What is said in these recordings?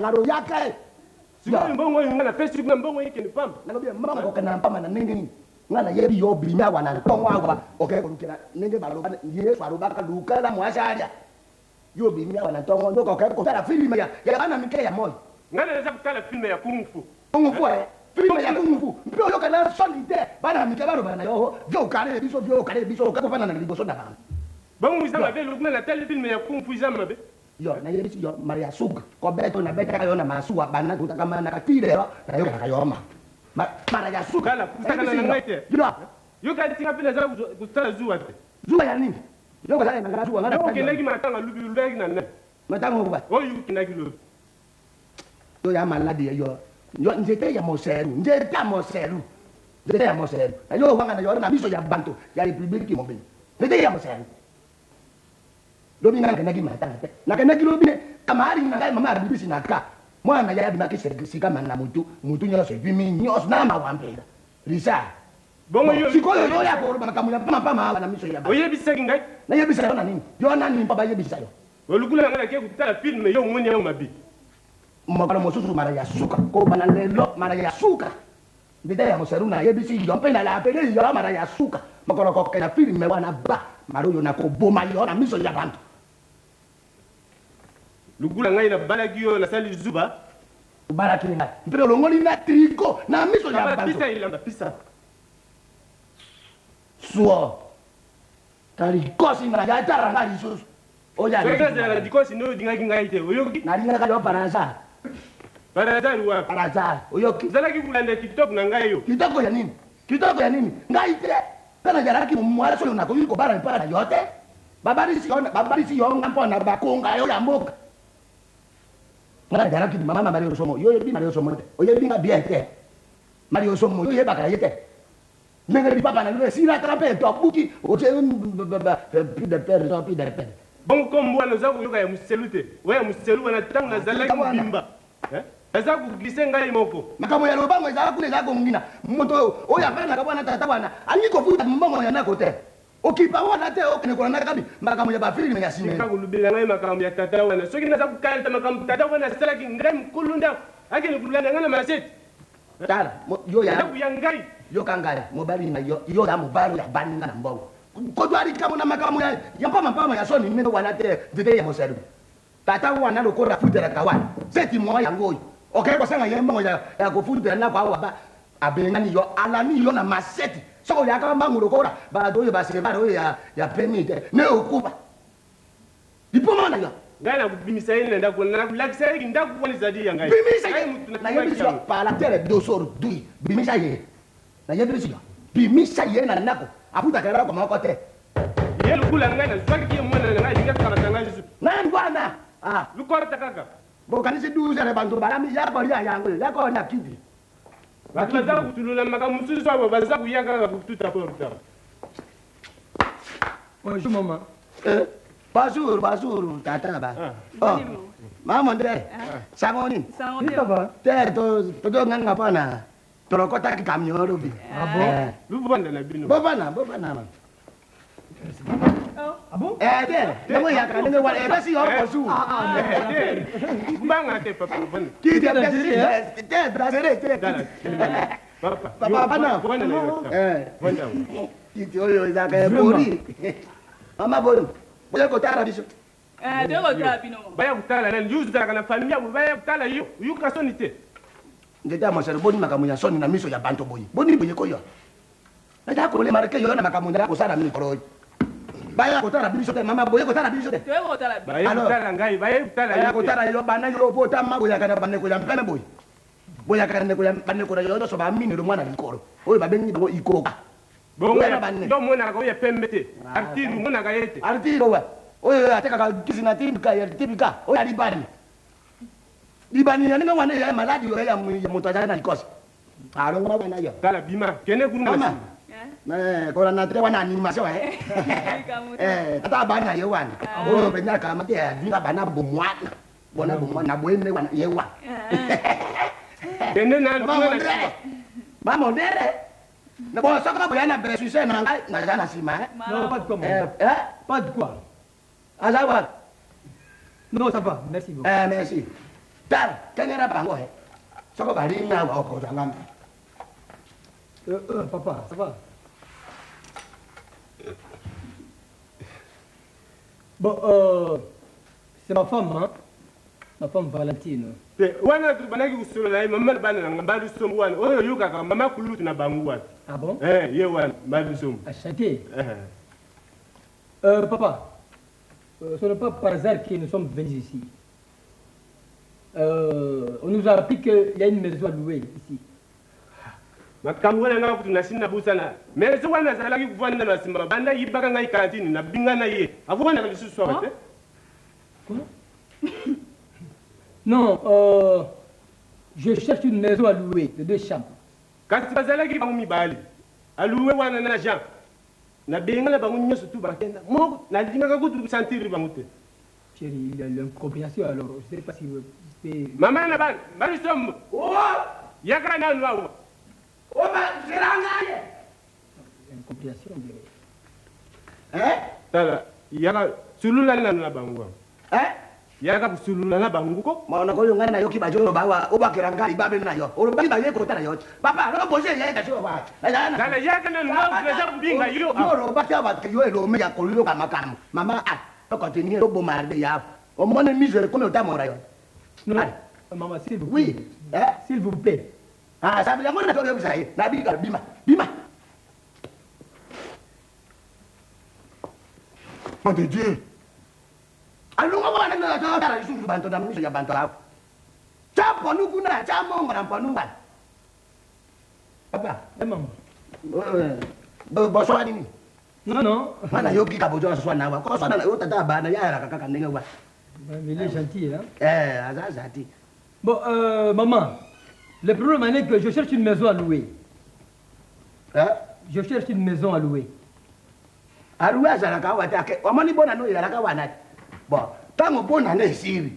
ngaro yake. Siko mbongo ngana pesi kuna mbongo yake ni pamba. Nalobi mama ko kana pamba na ningini. Ngana yebi yo bimya wana ntongwa kwa. Okay kulukira ninge baloba ye baroba ka lukala mwashaja. Yo bimya wana ntongwa ndoko ka ko tara filme ya bana mike ya moyo. Ngana naweza kutala filme ya kung fu. Kung fu filme ya kung fu. Mpio yo kana solide bana mike baroba na yo. Vyo kare biso ka ko fana na liboso na bana. Bongo isama be lukuna na tele filme ya kung fu isama be. Yo na yebi yo Maria Suga ko beto na beta ka yo na masuwa bana tutakama na katire na yo ka yo ma. Maria Suga kala kutaka na ngaite. Yo ka tinga pila za kutala zuwa te. Zuwa ya nini? Yo ka na ngara zuwa ngara. Yo kinagi matanga lubi lubegi na nne. Matanga kwa. Oh yo kinagi lubi. Yo ya maladi yo. Yo njete ya moseru. Njete ya moseru. Njete ya moseru. Na yo wanga na yo na biso ya bantu ya republiki mobile. Njete ya moseru. Lobi ngana kinagi matanga te. Na kinagi lobi ne kamari ngai mama aribisi na ka. Mwana ya bimaki sika mana mutu nyoso bimi nyos na mawambela. Risa. Bongo yo sikoyo yo ya ko bakamuya pama na miso ya ba. Oye bisaki ngai. Na yebisa yo na nini? Yo na nini papa yebisa yo. Olukula ngana ke kutala film yo mwene yo mabi. Mokala mosusu mara ya suka. Ko bana lelo mara ya suka. Bidaya ya moseru na yebisi yo pena la pele yo mara ya suka. Mokala ko kana film me wana ba. Maro yo na ko boma yo na miso ya bantu. Lugula ngai na balagi yo na sali zuba. Baraki ngai. Mpelo longoli na trigo na miso ya bantu. Pisa ilanga pisa. Suo. Tari kosi na ya tara ngali susu. Oya. Sasa di kosi no dinga ngai te. Oyoki. Na dinga ka yo paranza. Paranza ruwa. Paranza. Oyoki. Zala ki kulanda TikTok na ngai yo. Kitoko ya nini? Kitoko ya nini? Ngai te. Kana jaraki mwala solo na ko bara para yote. Babari si yo ngampo na bakunga yo ya mboka. Ngara jaraki mama Mario Somo. Yo yebi Mario Somo te. Oye binga bien te. Mario Somo yo yeba ka yete. Nenga di papa na lule sina trape to buki o te pi de per. Bon comme moi nous avons yoka ya muselute. Wa muselu wana tangu na zala ki bimba. Eza ku glisse ngai moko. Makamo ya lobango eza kule za kongina. Moto o ya bana ka bwana tata bwana. Ali ko futa mbongo ya nako te. Okipa wana te okene ko na kabi. Makamo ya ba filme ya sine. Ka kulubila ngai makamo ya tata wana. Soki na za ku kalta makamo tata wana sala ki ngai mkulunda. Akene kulanda ngana maseti. Tara yo ya. Ku yangai. Yo kangaya mobali na yo ya mobali ya bani na mbongo ko twari kamo na makamu ya pama ya soni mino wana te dede ya moseru tata wana lo ko rafutera kawana seti mo ya ngoi okay ko sanga yembo ya ko futera na kwa ba abengani yo alani yo na maseti so ya ka mbangu lo ko ba do ba se ba do ya permite ne okuba dipomo na yo ngana kubimisa ine nda kuna kulakisa hiki nda kuona zadi ya ngai bimisa na yebisa pala tere do soro dui bimisa ye na yebisa bimisa ye na nako aputa kala kwa makote ye lukula ngana zwaki ye mwana na ngai ngaka karata ngai jisu na ndwana lukorta kaka bo kanisi duze re bantu balami ya ko ya yangu ya ko na kidi batula za kutulula maka mususu abo baza kuyaka kututa porta Bonjour maman. Bonjour tata ba oh mama ndre samoni Ça va? te to nganga pana Torokota ki camion robi. Ah bon? Lubanda na bino. Bobana. Ah bon? Namo ya ka nenge wala basi yo kosu. Mbanga te papa bon. Ki te brasere te. Papa bana. Bonda. Ki oyo za ka bori. Mama bori. Boya ko tara biso. Dego tara bino. Baya kutala na juzu za kana familia baya kutala yu kasonite. Ngeta masere boni makamu ya soni na miso ya banto boyi. Boni boye ko yo. Na da ko le marke yo na makamu na ko sara mi koro. Baya ko tara biso te mama boye ko tara biso te. Dego tara bino. Baya kutala ngai baya kutala. Baya ko tara yo bana yo po tamma boya kana banne ko ya mpene boyi. Boya kana ko ya banne ko yo so ba mini ro mwana likoro. Oyo ba bengi bo ikoka. Bongo ndo mwana ko ye pembete. Artiru mwana ka yete. Artiru wa. Oyo ateka ka kisina tibika ya tibika. Oyo alibani. Libani ya ninga wana ya maladi yo ya moto ajana likosi. Alo ngoma bana yo. Tala bima kene kuna mama. Ko na tre wana ni maso ata bana yo wana. O benya ka mate ya dinga bana bomwana. Bona bomwana boene wana ye wa. Kene na mama ndere. Na bo saka bo yana besu se na jana sima. Non, pas de quoi. Pas de quoi. Azawa. Non, ça va, merci beaucoup. Merci. tala tengera bango he soko balinga wa ko jangam Papa, ça va? Bon, c'est ma femme, hein? Ma femme Valentine. Wana tu banaki kusolo na mama bana na mbali somo wana. Oyo yuka kama mama kulutu na bangu wana. Ah bon? Ye wana mbali somo. À chanter. Papa, ce n'est pas par hasard que nous sommes venus ici. On nous a appris qu'il y a une maison à louer ici. Makambo wana nga kutu nasina busana. Mais ce wana zalaki kuvanda na simba banda yibaka ngai kantini na bingana ye. Avu wana kalisu swa te. Comment? Non, je cherche une maison à louer de 2 chambres. Kasi bazalaki bangu mibali. Aluwe wana na Jean. Na bingana bangu nyoso tu bakenda. Moko na dinga kutu sentir bangu te. Chérie, il y a une incompréhension alors. Je ne sais pas si vous pouvez... Mama na ban, bali somo. oh Yaka na nwa. oh ba seranga Incompréhension, je dirais. eh Tala, yaka sulula na bangu. Yaka sulula na bangu ko. maona ko yongana na yoki bajo bawa obakiranga ibabe na yo oroba ba ye ko tara yo papa ro boje ye ka sho ba Tala yaka na nwa presa kubinga yo. yo ba ka ba ke yo elo me ya ko lo ka makam mama to continue lo bo marde ya o mone misere ko me ta mora yo Non, maman, s'il vous plaît. oui S'il vous plaît. ah ça veut dire ngona to yo sai na bi ka bima mon de dieu alunga wana na to tara isu banto da miso ya banto la cha ponu kuna cha mo ngara ponu ba papa Maman. bo so ani Non, non. mana yoki ka bojo so na wa ko so na yo tata ba na ya ra ka ndenge wa Il est gentil, hein? azazati Bon, maman, le problème est que je cherche une maison à louer. Je cherche une maison à louer. aruwe azalaka wata ke wamani bona no yalaka wana bo tango bona ne siri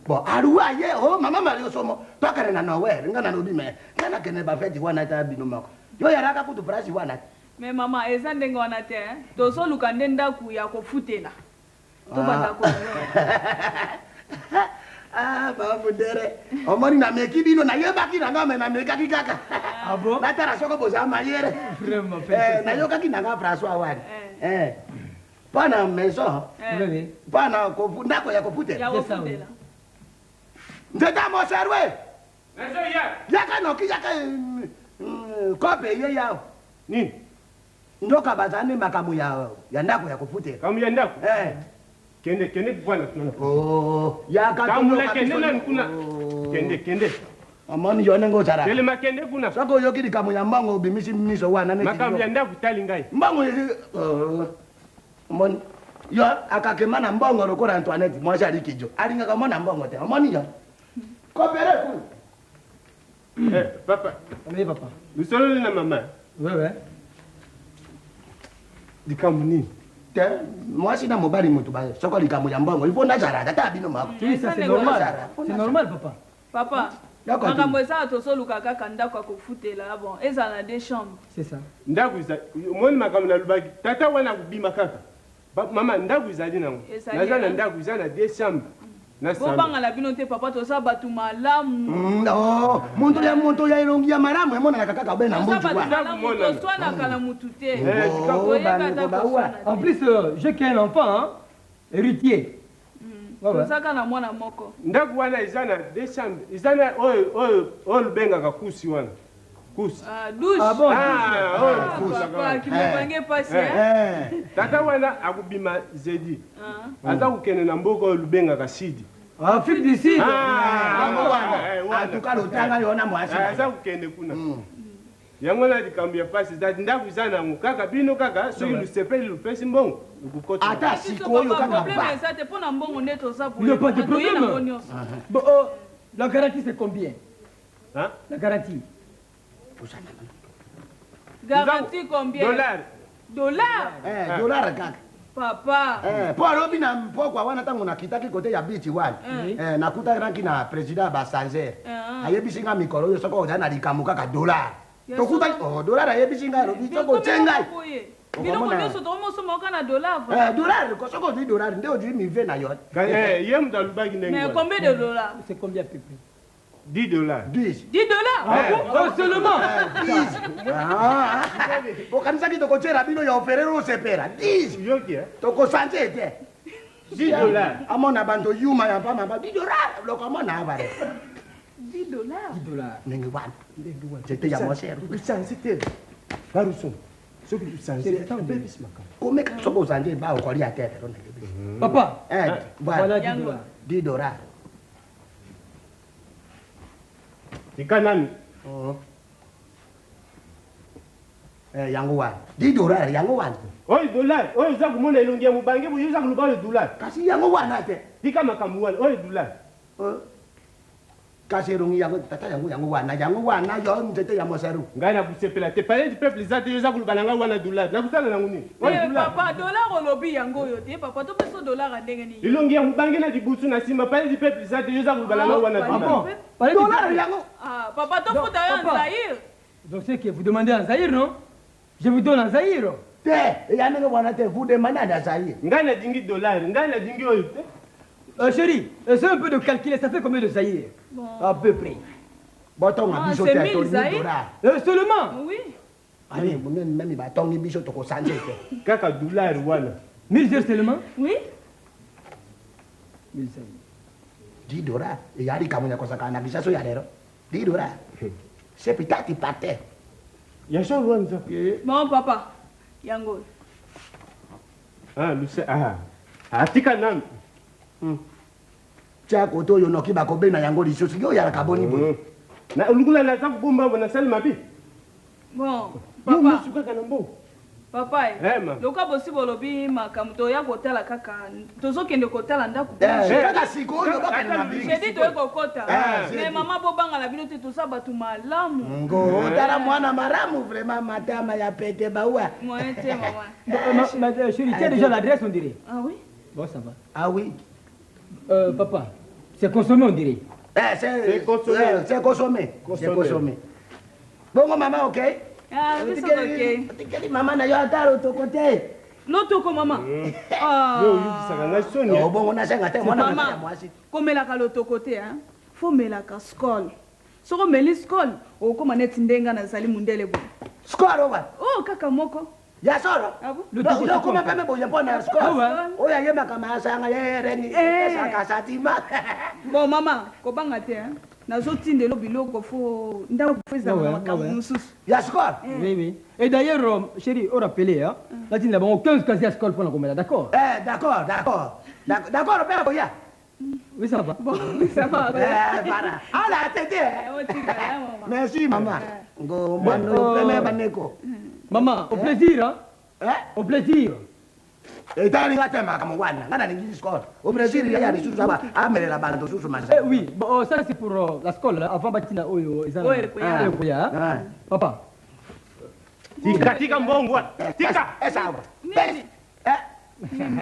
bo aruwe ye o mama mario somo tokare na no we ngana no bime ngana kene ba feti wana ta bino mako yo yalaka kutu price wana Mais maman, eza ndenge wana te, hein? Tozoluka nde ndaku ya kofutela. Tobanda ko. ba fundere omoni na meki bino na ye baki na ngame na meka kikaka Ah bon? na tara soko boza mayere Vraiment, na yo kaki na nga François wani pana maison Oui. pana ko ndako ya kopute Ya kofutela. ndeta mo serwe Nazo ya. yaka no ki yaka kope ye yao Nini? ndoka bazani makamu ya ndako ya kopute Kamu ya ndako. Kende bwana tunaona. oh yaka Kamu la kende na kuna. Kende. amani yone ngo tara Tele makende kuna. sako yoki di kamu ya mbango bimisi miso wana ne Makamu ya ndako tali ngai. mbango ye amani yo akakema na mbongo lokora Antoinette moi jali kijo alinga kama na mbongo te amani yo kopere ku Papa. Oui, papa. Lusolo na mama. Oui, oui. Dikamu nini? te moi sina mobali mutu ba soko likamu ya mbongo ipo ndazara tata bino mako Oui, ça c'est normal. C'est normal, papa. Papa, D'accord. makambo eza tozoluka kaka ndako ya kofutela. Bon, eza na 2 chambres. C'est ça. Ndako za moni makamu na lubaki. Tata wana kubima kaka. Mama ndako izali nango. Ezali Naza na na- ndako izali na 2 chambres. Na Bo samba. banga la bino te papa toza batu malamu. no muntu ya ilongi ya maramu emona kaka ka bena Toza mbuju batu wa malamu toswanaka na mutu te. ba Toyebaka ba koswana En te. plus, j'ai qu'un enfant, hein? Héritier. Ouais, ouais. Tozaka na mwana moko. Ndako wana izana 2 chambres. Izana oyo lubengaka kusi wana. Kusi. Douche. Ah bon? Papa, kimepange pasi, hein? Tata wana akubima zedi. Aza kukende na mboka oyo lubengaka sidi. Afrique du Sud. atuka lotanga yona mwasi Aza kukende kuna. Yango na likambo ya pasi zadi ndako iza nango kaka bino kaka soki lusepeli lupesi mbongo lukukota. ata sikoyo kaka Problème ba eza te mpona mbongo nde toza Il n'y a pas de Toye nango problème. nyonso. Bon, la garantie, c'est combien? Hein? La garantie. Garantie combien? Dollar. dollar kaka Papa. po alobi na mpokwa wana ntango nakitaki kote ya bichi wana nakutanaki na président basanzer ayebisi nga mikolo oyo soko ozali na likambo kaka dollar tokutaki dollar ayebisi nga alobi soko otye ngai biloko nyonso tokomosoma oka na dollar dollar kosoko ozwi dollar nde ozwi mive na yo ye moto alobaki ndenge mais combien de dollars C'est combien à peu près? 10 dollars 10 $10 Oh, seulement. 10 okanisaki tokotyela bino ya oferero osepela 10 yoki tokosanje te 10 dollars amona bantu yuma ya mpama ba 10 dollars loko amona abale $10 $10. ndenge wana zete ya mosero usanze te baruso soki usanze komeka soko ozanje ba okolia tete Papa, voilà voilà $10. 10 dollars tika nani yango wana 10 dollars yango wana oyo dollar oyo oza komona elongi ya mobange boye oza koloba oyo dollar kasi yango wana te tika makambo wana oyo dollar kasi elongi yango tata yango wana yo nzete ya moseru ngai nakusepela te palais du peuple eza te yo oza koloba na ngai wana dollar nakosala nango nini papa dollar olobi yango oyo te papa topeso dollar ya ndenge nini elongi ya mobange na libutu na nsima palais du peuple eza te yo oza koloba na ngai wana dollar dollar yango papa tofuta yo en Zaïre Donc c'est que vous demandez en Zaïre, non? Je vous donne en Zaïre. te ya ndenge wana te vous demandez na zaïre ngai nadingi dollar ngai nadingi oyo te Chérie, essaie un peu de calculer, ça fait combien de Zaïre? À peu près. botonga biso te c'est 1000 toni zaïre. dollar Seulement oui allez meme batongi biso tokosanje te kaka dollar wana 1000 Zaïre seulement? oui 1000 Zaïre. 10 dollars eyali kamunya kosakana bisaso ya lero 10 dollars c'est pitati pate ya sho rwanza bon papa yango luse atika nani tia koto oyo noki bakobena yango lisusu yo oyalaka boni boye na olukula naza kobomba bo nasali mabe bon yo papa misukaka na mbongo papa ma loka bosi bolobi makambo toya kotala kaka tozokende kotala ndako kaka sikoyo bakana na biki jedi toye kokota Ah, mais mama bobangala bino te toza bato malamu ngo otala mwana maramu vraiment matama ya pete bawa moyen te mama Chérie, tu as déjà l'adresse, on dirait. ah oui Bon, ça va. ah oui Papa, c'est consommé, on dirait. c'est consommé. c'est consommé c'est consommé bongo mama ok ah c'est ça ok tikeli mama na yo atalo tokote lotoko mama yo oyokisaka ngai soni bongo nasenga te mwana mama na mwasi komelaka lotoko te fo melaka skol soko omeli skol okokoma neti ndenga nazali mundele boye skol owa oh kaka moko ya solo Ah bon? lokoma peme boye mpona skol oyo ayembaka masanga yereni esaka satima bon mama kobanga te nazotindela biloko fo ndako fo ezala na makambo mosusu ya skol Oui, oui. Et d'ailleurs, chérie, on rappelait, hein, là, tu n'as pas 15 casiers à scol pour la comédie, d'accord? d'accord d'accord pere boya Oui, ça va. bon ça va para ala tete merci mama ngo mwana peme baneko Maman, au plaisir, hein? Au plaisir. etalinga te makambo wana nga nalingi skol opresiri ya lisusu aba amelela bantu susu masa Oui, bon, ça c'est pour la scole, hein, avant Batina Oyo. Ah. Papa. tika mbongo wana tika esawa nini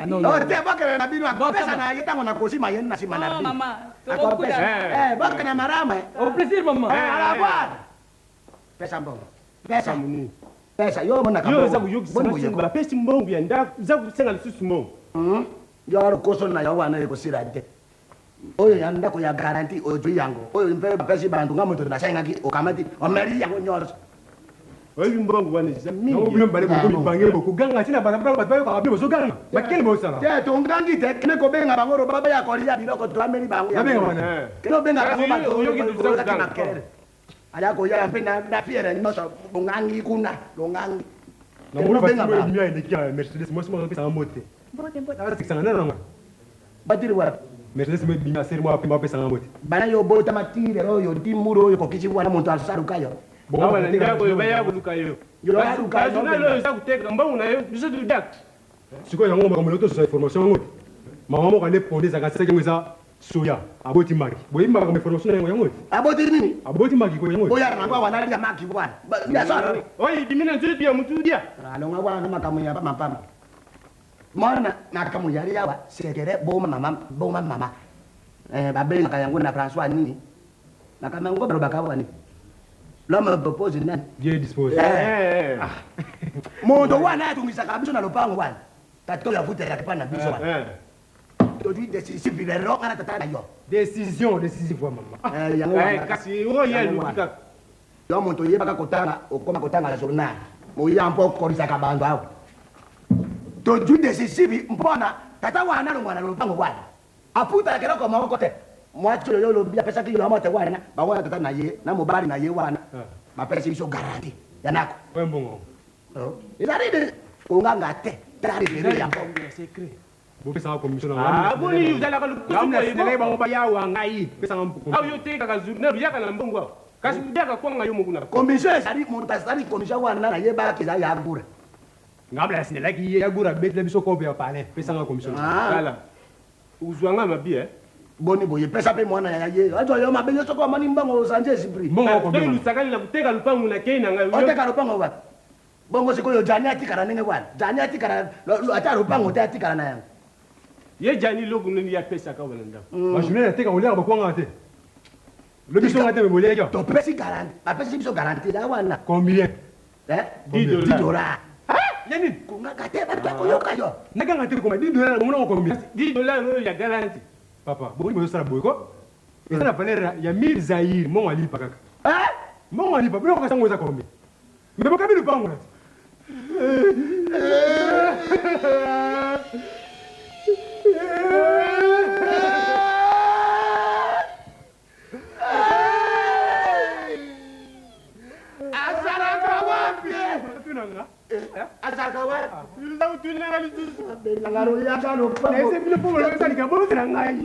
Non, non. te bakele na bino akopesa na ye ntango nakosima ye na nsima na oh bino mama akopesa tokokuta bakele marama Au plaisir, maman. ala bwana pesa mbongo pesa munini pesa yo monaka yo oza koyokisa ngai bapesi mbongo ya ndako oza kosenga lisusu mbongo yo koso na yo wana ekosila te oyo ya ndako ya garanti ozwi yango oyo mpe bapesi bantu nga moto nasengaki okamati omeli yango nyonso oyebi mbongo wana eza mingi bino bale kokobangele bokoganga tina bato bayokaka bino bozoganga bakeni bosala te tongangi te kene kobenga bango lo baba ya kolia biloko toameli bango babenga wana kene obenga bango oyoki toza koganga ala koya mpe na fiere nyonso longangi kuna longangi namoni batimia eleki ya mercedes mwasi moko apesanga mbote asekisanga nde nanga batiri wapi mercedes bimia seri moko apemba apesanga mbote bana yo bota matire oyo timuro oyo kokisi bwana muntu asaruka yo awana ndako oyo baya koluka yo Yo baluka yo bazonalo oyo eza koteka mbongo na yo biso tudiak sikoyo yango makambo na tososa information yango te mama moko ande ponde ezaka seki yango eza soya aboti maki boyebi makambo information na yango yango te aboti nini aboti maki ko yango oya nango wana ya maki bwana ya sara oyo idimina nzuli ya mutu dia alonga bwana makamu ya mapama mwana nakamu yali yawa sekere boma mama babengaka yango na François nini nakamango balobaka wani L'homme me propose nani. Dieu dispose. Mondo wana atungisaka biso na lopango wana. Tato ya vutela kipana biso wana. Todui décisif lero kana tata na yo. Décision décisive maman. Yango kasi oyo alukika. Yo moto yebaka kotanga okoma kotanga la journal. Moya mpo korisaka bantu awo. Todui décisif mpona tata wana longwana lopango wana. Aputa kero ko moko te. Mwacho yo lobi apesa ki yo mote wana. Ba wana tata na ye na mobali na ye wana. Ba pesa biso garantie. Yanako. Wembongo. Izaride kunganga te. Tari bere ya secret. Bopesa commission na boni uzala ka lukusuko yebo ba ba yawa ngai pesa ngampuko. Au yo teka ka journée yaka na mbongo. Kasi ndeka kwa ngayo mukuna. Commission sari montasari commission wana na yeba kiza ya bura. Ngabla sinela ki ya bura betle biso ko be pale pesa nga commission. Kala. Uzwanga mabi Boni boye pesa pe mwana ya ye. Ajo yo mabe yo soko mani mbango sanje esprit. Mbongo ko. Ndio lusakali na kuteka lupangu na keina ngayo. Oteka lupango wapi? Bongo sikoyo jani atikara nenge wana. Jani atikara ata lupango te atikara na yango. Ye jani logo nini ya pesa ka wana ndako. Ba journée teka olia ba kwanga te. Le biso ngate me molia yo. To pesi garantie. Ba pesi biso garantie da wana. Combien? 10 dollars. Yani kunga kate ba ko yo kayo. Naga ngate ko ma 10 dollars mo na combien? 10 dollars no ya garantie. Papa, boni mo sala boyko. Esa na valeur ya 1000 zaïr mo ali pa kaka. Mo ali pa, bino ko sango za combien? Ndebo kabi lupango na. Azaka wa. Ndio tunanga lizuzu. Ngaro ya kano pa. Ese bino po lo sali ka bo tira ngai.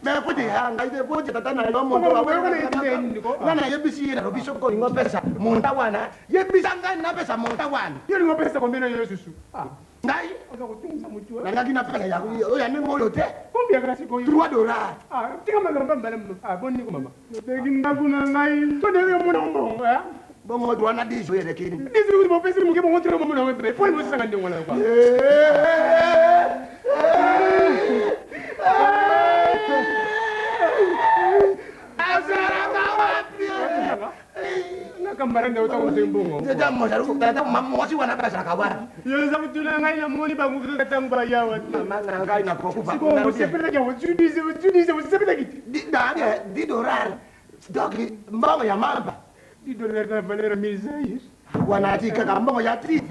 Me ko di hanga ide bo je tata na lo mo to wa. Na yebisi na robiso ko ngo pesa. Monta wana. Yebisa ngani na pesa monta wana. Yo ngo pesa combien na yo susu? Ngai. Na ngaki na pesa ya ko ya ni ngo yo te. Combien grâce ko yo? 3 dollars. Tika magamba mbala. Boni ko mama. Teki ndakuna ngai. To de mo na mbongo Bongo duana dijo yele kini. Dizo mo pesa mo ke mo ntira mo na wepe. Poi mo sanga ndengwana kwa. Azara kawapi. Nakambara ndio utakuwa mbongo. Ndio mo saru tata mamo si wana pesa kawa. Yo za kutuna ngai na moni ba nguvu katangu ba yawa. Mama na ngai na kokupa. Siko mo sepela ke ujudize mo sepela ki. Di dolar. Doki mbongo ya mamba. Di dolar na valeur 1000 zaïr. Wanatika ka mbongo ya tri.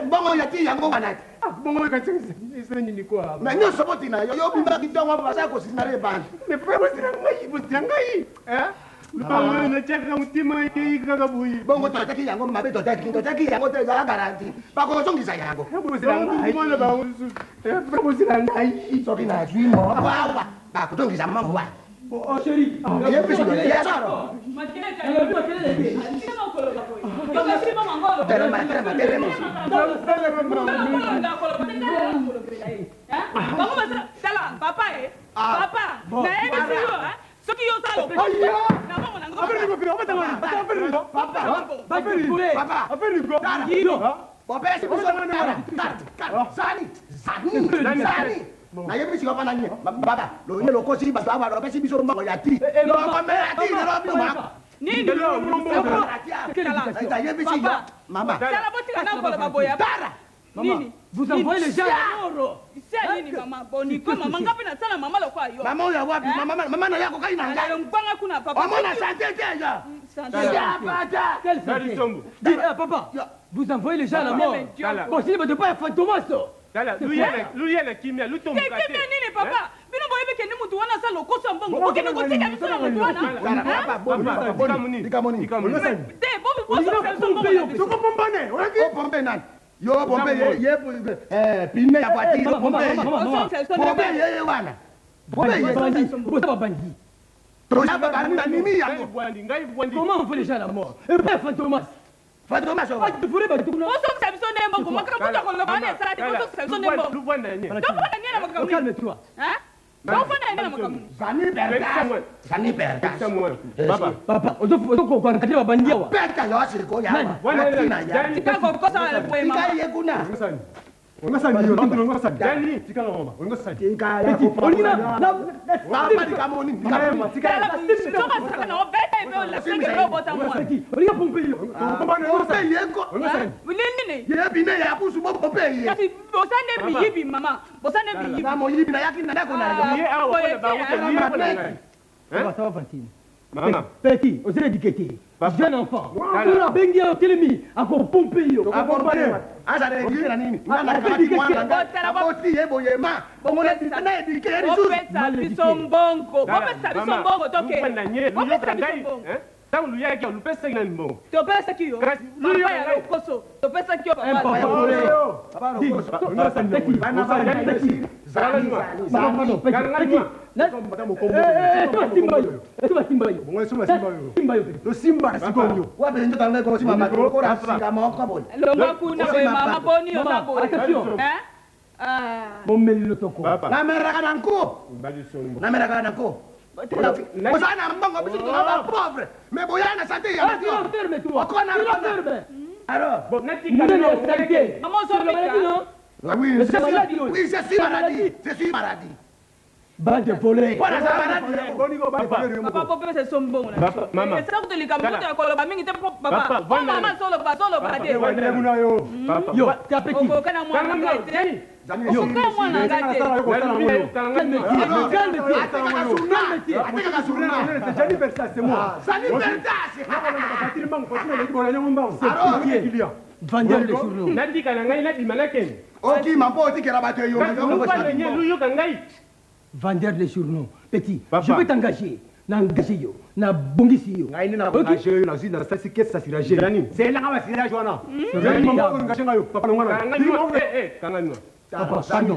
Mbongo ya tri yango wanati. Mbongo ka tsenga. Isa nini kwa. Na nyo soboti na yo bimba kitongo basa ko sinare ban. Me pego sira ngai. Lupango na cheka mutima yi kaka buyi. Bongo to taki yango mabe to taki yango te za garanti. Ba ko zongisa yango. Pego sira ngai. Mbona ba usu. Pego sira ngai. So kina jui mo. Ba ko zongisa mama wa. Oh chérie. Ye pesi do ya saro. Na yebi si papa na nye baba lo nye lo kosi ba ba lo pesi biso mbango ya ti lo ko me ati lo bi ma Nini lo mbongo ta yebi si yo mama Tala botika na kola baboya dara Nini Vous envoyez les gens à l'oro. Sia nini mama boni kwa mama ngapi na sana mama lo kwa yo mama ya wapi mama na yako kai na nga Ala mbanga kuna papa mama na sante te ya ya bata Quelle Dali santé. sombo. Dis, papa, vous envoyez les gens à la mort. Kala. Continuez de ne pas être fantomas. Kala luya na kimia lutomba te. Keke nini papa bino boyebe ke ni mutu wana sa lokoso mbongo boke no kotika biso na mutu wana dikamoni te bobi boso sa mbongo Toko pombane, o pombe nani? Yo pombe ye pine ya voiture, pombe ye wana. Pombe ye. Vous êtes bandit. Toja baba nini Ngai yango? bwandi. Comment on fait les gens à la mort? Et pas fantomas. Fatoma so. Tu pourrais pas tout le monde. boso sa biso nembo ko makra kuta ko lo bana sa di boso sa biso nembo Luvanda nye. donc on a nié na makamu Calme-toi. hein donc on a nié na makamu Zani perdas. Baba. Papa, on doit qu'on cadre bandit. Peta yo siriko ya. Wana Tina ya. jani ka ko ko sa le poema Tika ye kuna. On ça dit, on ça dit. Tika la mama, on ça dit. Tika ya Petit, on y va. Papa tika moni. Petit, on y va pomper. Pompe yeko. Yebine ya kusu mo pompe ye. Kasi bosane biyibi mama. Bosane biyibi. Na mo yibi na yakina na ko na. Ye awa ko ba ko ni ko na. Ça va, Fantine. Maman. Petit, on s'est éduqué. Jeune enfant. On a bengi au télémi. Encore pomper yo. Asa de ngira nini? Na kati mwana. Aboti yebo yema. Bongola na edikeri su. Bopesa bisombongo. Bopesa bisombongo toke. Bopesa bisombongo. Tangu luya yake ulupesa ina mbongo. Topesa kiyo. Luya ya lokoso. Topesa kiyo papa. Osana mbongo bisu tuna pauvre. Mais boyana santé ya mtu. Okona ferme. Alors, bon natika no santé. Maman so bika. Oui, je suis maladie. Je suis maladie. Bande de volets. Voilà ça maladie. Papa popesa sombongo na. Maman. Esa ko telika mbote ya koloba mingi te papa. Papa, Mama solo bade. Yo, t'as petit. Oko kana mwana ngate. Yo, kana mwana ngate. Vendeur de journaux. Natika na ngai na dimanakeni. Ok, mambo otikera bato yo. Vendeur de journaux. Petit, Papa. je peux t'engager. N'engager yo. Na bongisi yo. Ngai na engagé yo na zina ça c'est qu'est-ce ça sira gé. C'est là va sira joana. Ngai mama engagé ngayo papa ngwana. Kangani. Papa, pardon.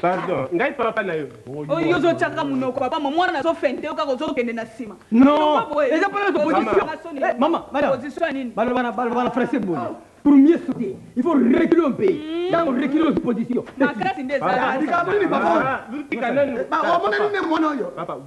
Pardon. Ngai papa na yo. Oyo zo chaka munoko papa mwana zo fente okako zo kende na sima. Non. Et ça pas de position. Maman, madame. Position nini? Balbana français bon. Pour mieux sauter, il faut reculer un peu. Dans reculer notre position. Na classe ndeza. Ba omona nini mwana yo. Papa,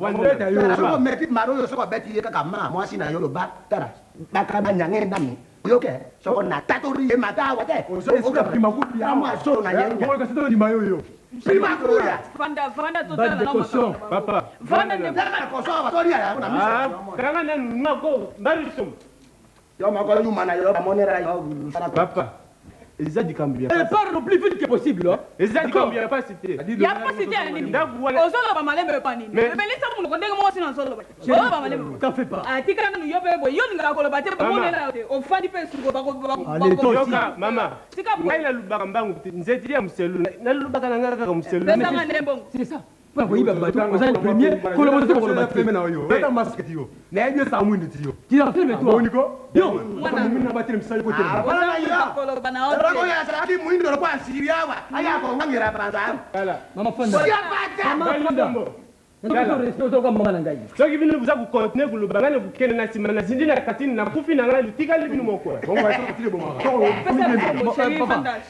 Soko meki maro yo soko beti ye kaka ma mwasi na yo lo ba tara. Bakaba nyange ndami. Yoke soko na tatori ye mata wate. Oka prima kupi ya mwa so na nyanga. Moi ka sito di mayo yo. Prima kuya. Vanda Bande total de na caution. Papa. Vanda de Daka ko so ba tori ya na misa. Kangana ngako barisum. Yo mako nyuma na yo amonera yo. Papa. Ezadi kambia. Parle le plus vite que possible. Ezadi kambia pas cité. ya pas cité à nini. Ozolo ba malembe pa nini. Mais lisa mun ko ndenge mo sina solo ba. Ozolo ba malembe. T'en fais pas. Atika na yo be boy yo ngara ko lo ba te ba monela te. O fadi pe su ko ba ko ba. Allez, toi aussi. Yoka mama. Tika bo. Ngai na lubaka mbangu nzeti ya muselu. Na lubaka na ngaka ka muselu. Pesa ngane mbongo. C'est ça. Pour envoyer bateau, on a le premier, collaborateur pour le bateau. Beta masque tio. Na yeye sa mwindi tio. Tu l'as fait, mais toi. Boniko. Yo. Mwana mimi na batiri msali kote. Wala yo. Ko lo ba na Rako o. ya sa ki muindo ro kwa siria wa. Aya ko ngira banza. Kala. Maman Fanda. Ya bata. Maman Fanda. Ndio resto kwa mama nangai. Soki bino buza ku continuer ku lubanga ne bukene na sima na zindi na katini na kufi na ngala lutika libino moko. Bongo ya soko tile bongo.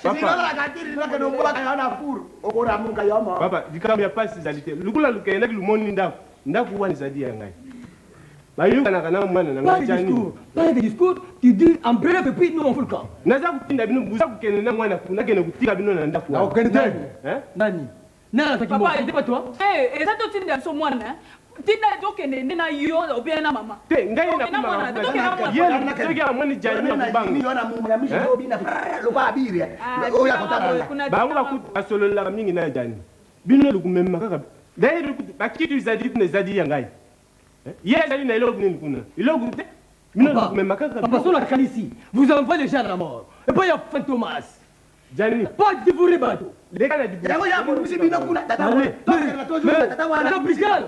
Singala katiri na keno mbola ka na furu. Okora munga yo ma. Papa, dikambi ya pasi zalite. Lukula lukene ki lumoni ndaku wani zadi ya ngai. Bayu kana kana mwana na ngai jani. Pas de discours, tu dis en bref et puis nous on fout le camp. Naza kutinda bino buza kukene na mwana kuna kene kutika bino na ndaku. Na okende tani. Nani? Nana taki moi, c'était pas toi? Eh, eza to tinda so mwana. Tinda to kende na yo obia na mama. Te ngai na kuma. Yeye soki ya mwani jani na kubanga. Ni yona mu ya mishi obi na lo ba abiri. Oya kotaba. Bango bakuti asolola mingi na jani. Bino lukumema kaka. Dai lukuti bakitu zadi kuna zadi ya ngai. Yeye zadi na ilogu nini kuna. Ilogu te. Bino lukumema kaka. Papa sur la Khalissi, vous envoyez les gens à la mort. Et pas il y a Fantomas. Jani. Pas de dévorer bateau. Deka na dibu. Yango ya buru bino kuna tata. Tata wana brigal.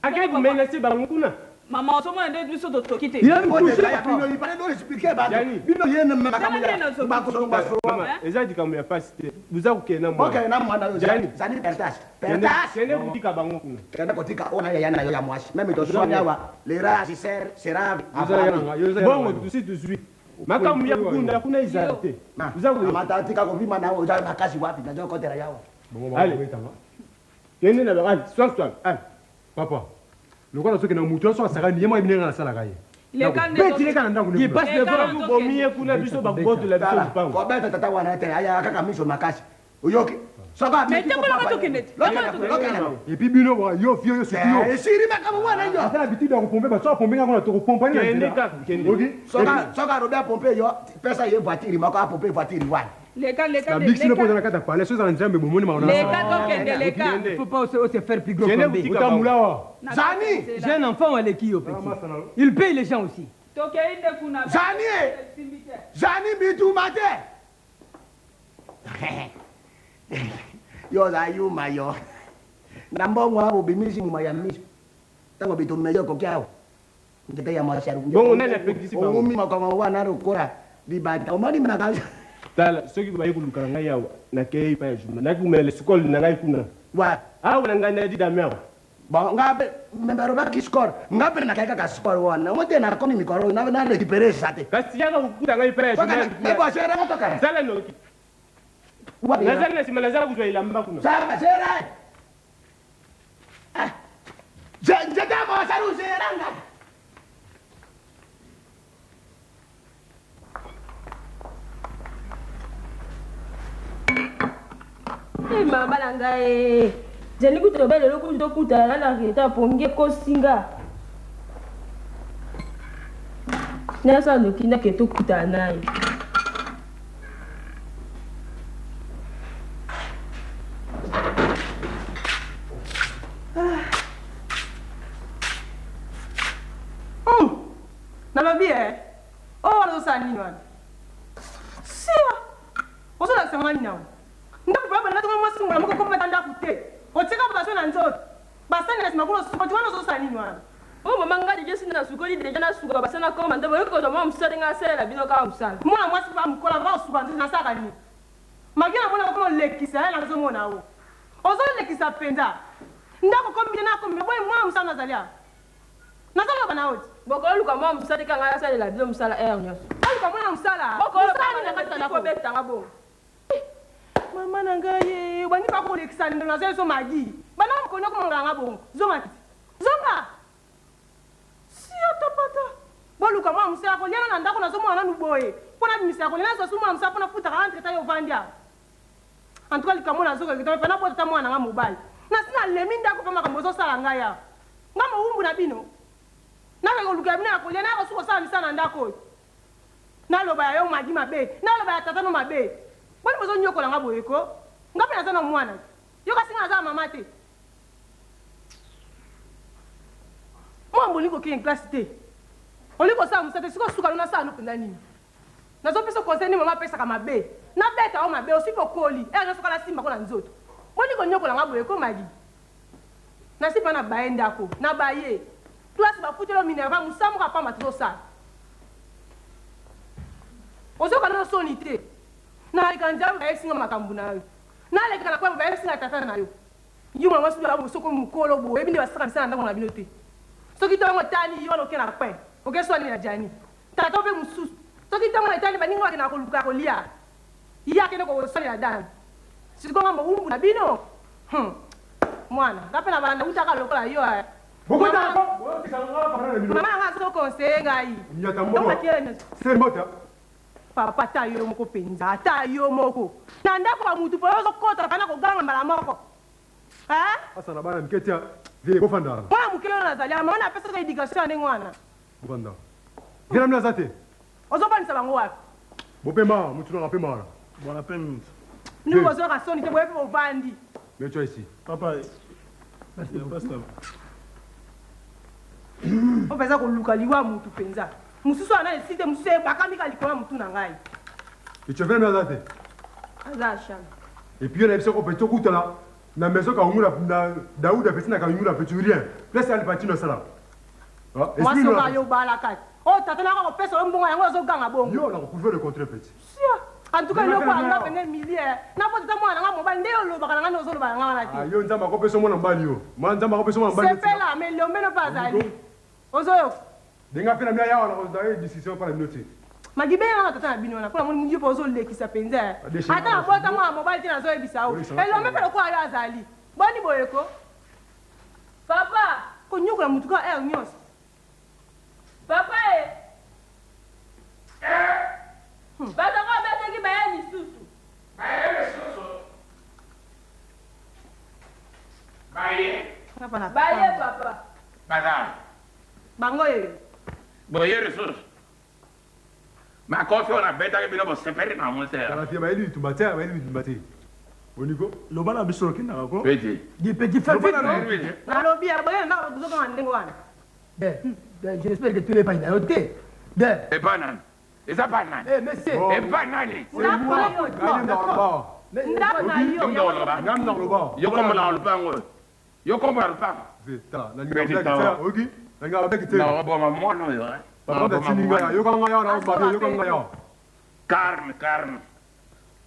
Akai kumena si bango kuna. Mama so mwana ndio biso to kite. Il a Bino il paraît do expliquer ba. Bino yene makamu ya. Ba ko so ngaso. Mama, ezadi kambo ya pasite. Buza kukena mwana. Okay na mwana yo. Zani pertas. Pertas. Kene kutika bango kuna. Kenda kotika ona ya yana yo ya mwasi. Meme to sonya wa. Les rats sera. Bongo tusi tuzui. Makamu ya kunda kuna izarte. Buza ko matatika ko vima na oja makasi wapi na joko tera yawa. Bongo Allez. Kende na ba. Soir. Papa. Lokola soki na mutu so asaka ni yema ibinga na sala kaye. Qui passe devant. bomiye kuna biso baboto la biso lupango. Ko beta tata wana te aya kaka miso makasi. Oyoki. Soka Mais t'es pas là tokenet. Et puis bino wa yo fio yo sukio. Eh siri maka mwana yo. Ata habitude ya kupombe ba so pombe ngako to kupompa ni. Kende kaka kende. OK. Soka Robert pompe yo pesa ye voiture mako a pompe voiture wana. La big ne pose na kata pale so za nzambe bomoni ma ona. Il faut pas se faire plus gros comme B. Utamulawa. Zani. J'ai un enfant à l'équipe au petit. Il paye les gens aussi. Zani bitu mate. Yo za yuma yo. Nambongo hapo bimisi mu mayamiso. Tango bitu mejo ko kyao. Ngete ya masharu. Bongo nani apekisi bango. Ngumi makoma wana rukora bibata. Omani mnakaza. Tala soki baye kuluka ngai yawa na kei pa juma na kumele skol na ngai kuna. Wa. Ah na ngai na di damer. Ba ngabe membero ba ki score. Ngabe na kaika ka score wana. Mote na komi mikoro na récupérer sate. Kasi yaka ukuta ngai pa juma. Ebo shera motoka. Zala no ki. Nazali na sima nazala kuzwa ilamba kuna. Sara shera. Ah. Jenda mo saru seranga. Mama na ngai jeni kuto bele loku to kuta na reta ponge kosinga na sa no kina ke to kuta nai na lobi wana osani wana sia osola sangani nawo ndako baba na tonga mwasi ngala moko komata ndako te otika baso na nzoto basani na simakolo suko tiwana ososani wana o mama ngadi je sina sukoli deja na suka basana koma ndabo yoko to mama musale nga sela bino ka musala mwana mwasi ba mukola ba suka nzi na saka ni magina mwana ko lekisa na zo mona wo ozo lekisa penda ndako kombi na kombi boy mwana musana zalia na zalo bana oti bokolo ka mama musale ka nga sela bino musala nyoso ka mwana musala bokolo na kata na ko beta ngabo mama na ngai bani pa ko lekisa ndo na zo magi bana ko nyoko nganga bongo zo mati zonga sio topata boluka mwa musala ko lena na ndako na zo mwana nuboye pona bimisa ko lena zo suma musala pona futa ka entre ta yo vandia en tout cas likamo na zo ko kitama pena bota mwana nga mobile na sina lemi ndako pa makambo zo sala ngaya ngama umbu na bino na ko luka bino ko lena ko suko sala misana ndako na loba yo magi mabe na loba ya tata no mabe bani bozo nyoko nga boye ko ngape na zana mwana yo kasinga za mama te mo mboni ko kin classe te oli ko sa musate siko suka na sa no penda nini na zo pesa conseil ni mama pesa kama be na beta o mabe osipo koli na soka la simba ko na nzoto boni ko nyoko nga boye ko magi na sipa na baenda ko na baye classe ba futelo minerva musamu ka pa matzo sa ozo kana soni te na ikanja ba esinga makambu nayo na le kana kwa ba esinga tata nayo yuma wasu ba musoko mukolo bo ebi ndi basaka bisana ndako na binote soki to ngo tani yo no kena kwe oke so ni na jani tata be mususu soki to ngo tani ba ningo kena ko luka ko lia iya kena ko so ya dan siko ngamba umbu na bino mwana ngape na bana utaka lokola yo aya bokota ko kisanga parana bino mama nga so conseil ngai nyatambo ser mota papa ta yo moko penza ta yo moko na ndako ba mutu po zo kota kana ko ganga mbala moko asa na bana mketia vile bofanda mwana mukelo na zalia mwana pesa ka education ne mwana bofanda gera mna zate ozo banisa bango wapi bopema mutu na pema wala Bwana pema mtu. ni ozo ka soni te boyepe bovandi mecho ici Papa. Pastor. o pesa ko luka liwa mutu penza mususu ana esite mususu bakamika likola mutu na ngai et tu veux mna zate azasha et puis on a besoin qu'on peut tout goûter là na maison ka ngula na Daouda petit na ka ngula petit rien laisse aller partir dans ça là moi so ka yo bala kati o tata na ko pesa mbongo yango zo ganga bongo yo na ko pouvoir le contrer petit sia en tout cas yo ko anga bene millier na po tata mwana nga mobali ndeyo lo bakana nga no zo lo bakana na ah ti yo nzamba ko pesa mwana mbali yo mwana nzamba ko pesa mwana mbali c'est là mais le meno pas ali ozo yo denga pena mna yawa na ko dae décision par la note magibe na tata na bino na kuna muni mjipo ozo lekisa penza ata abota mwana mobali tena zo ebisa o elo me pelo ko ayo azali boni boyeko papa ko nyukula mutuka nyos Papa batoko beteki baye lisusu. Baye papa. Madame. Bango ye. Boye lisusu. Makofi ona beta ke bino bo seperi na mo tera. Kala fia maeli tumbate, maeli tumbate. Boniko, lobana bisoro kinaka ko. Peti. Dis petit frère. Nalobi ya boye na kuzoka mandengo wana. J'espère que tu n'es pas noté. Et banane. Et ça banane. Eh, monsieur. Et banane. gagne dans le bar. Ndako na yo. Comme dans le bar. Gagne dans le bar. Yo comme dans le pango. Yo comme dans le pango. Vita, na ninga beta, ogi. Na ninga beta. Na bo mo no yo. Papa da tininga, yo kanga ya na ba, yo kanga ya. Carne.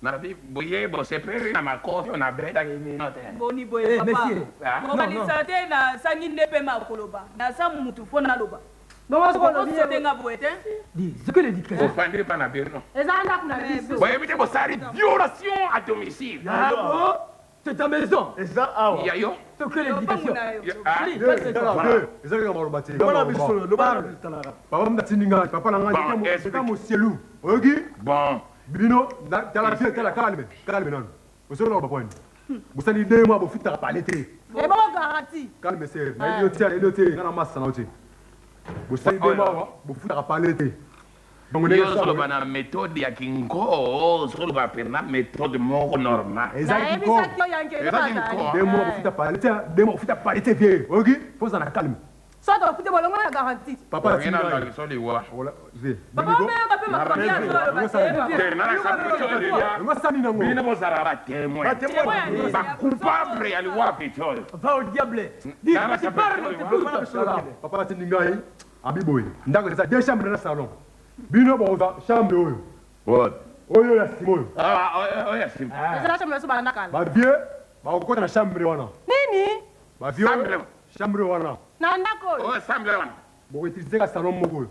Na bi boye bo seperi na makofi na beta ke ni no te. Boni boye papa. Monsieur. Mokanisa te na sangi ndepe makoloba. Na sa mutu fona loba. Bongo soko Ko lobi. sote nga boye te. Dis, ce que le dit que Bo fandi pa na birno. Eza ndako na biso. Boye bite bo sari violation à domicile. Ah bon? C'est ta maison. Et ça, ah ouais. Ya yo. Ce que l'éducation. Ah. Eza ka maro bate. Lobana bisoro, lobana talaka. Papa mda tininga, papa na ngani c'est comme cielu. Ogi. Bon. Bino, tala fia tala calme non. Osoro na ba point. Busani de mo bo futa pa letre. E bongo garanti. Calme c'est, na yo tia le te, na massa na oti. Busani de mo bo futa pa letre. Donc Yo solo bana méthode ya kingo, solo ba perna méthode moko normal. Exact Na ko. ebisa kyo yanke Eza na kingo. tali. De mo bo futa pa letre, de mo futa pa letre vie. Ogi, faut ça na calme. Soto fute bolongo na garanti. Papa Rien à tininga. la solo wa. Voilà, ve. Papa me ka pe makofi ya solo ba te. Terna na sa ya. Ngo sani nango. Bina bo zara ba témoin. Ba coupable ya wa pitol. Va au diable. Dis, Nana tu sa parles, tu peux. Papa tininga yi. Abiboy. Ndako za deux chambres na salon. Bino bo za chambre oyo. What? Oyo ya simoyo. Oh ya sim. Eza chambre so bana kala. Ba vie, ba ko na chambre wana. Nini? Ba vie. Chambre wana. Na ndako. Oh semble wana. Bo utiliser ka salon moko.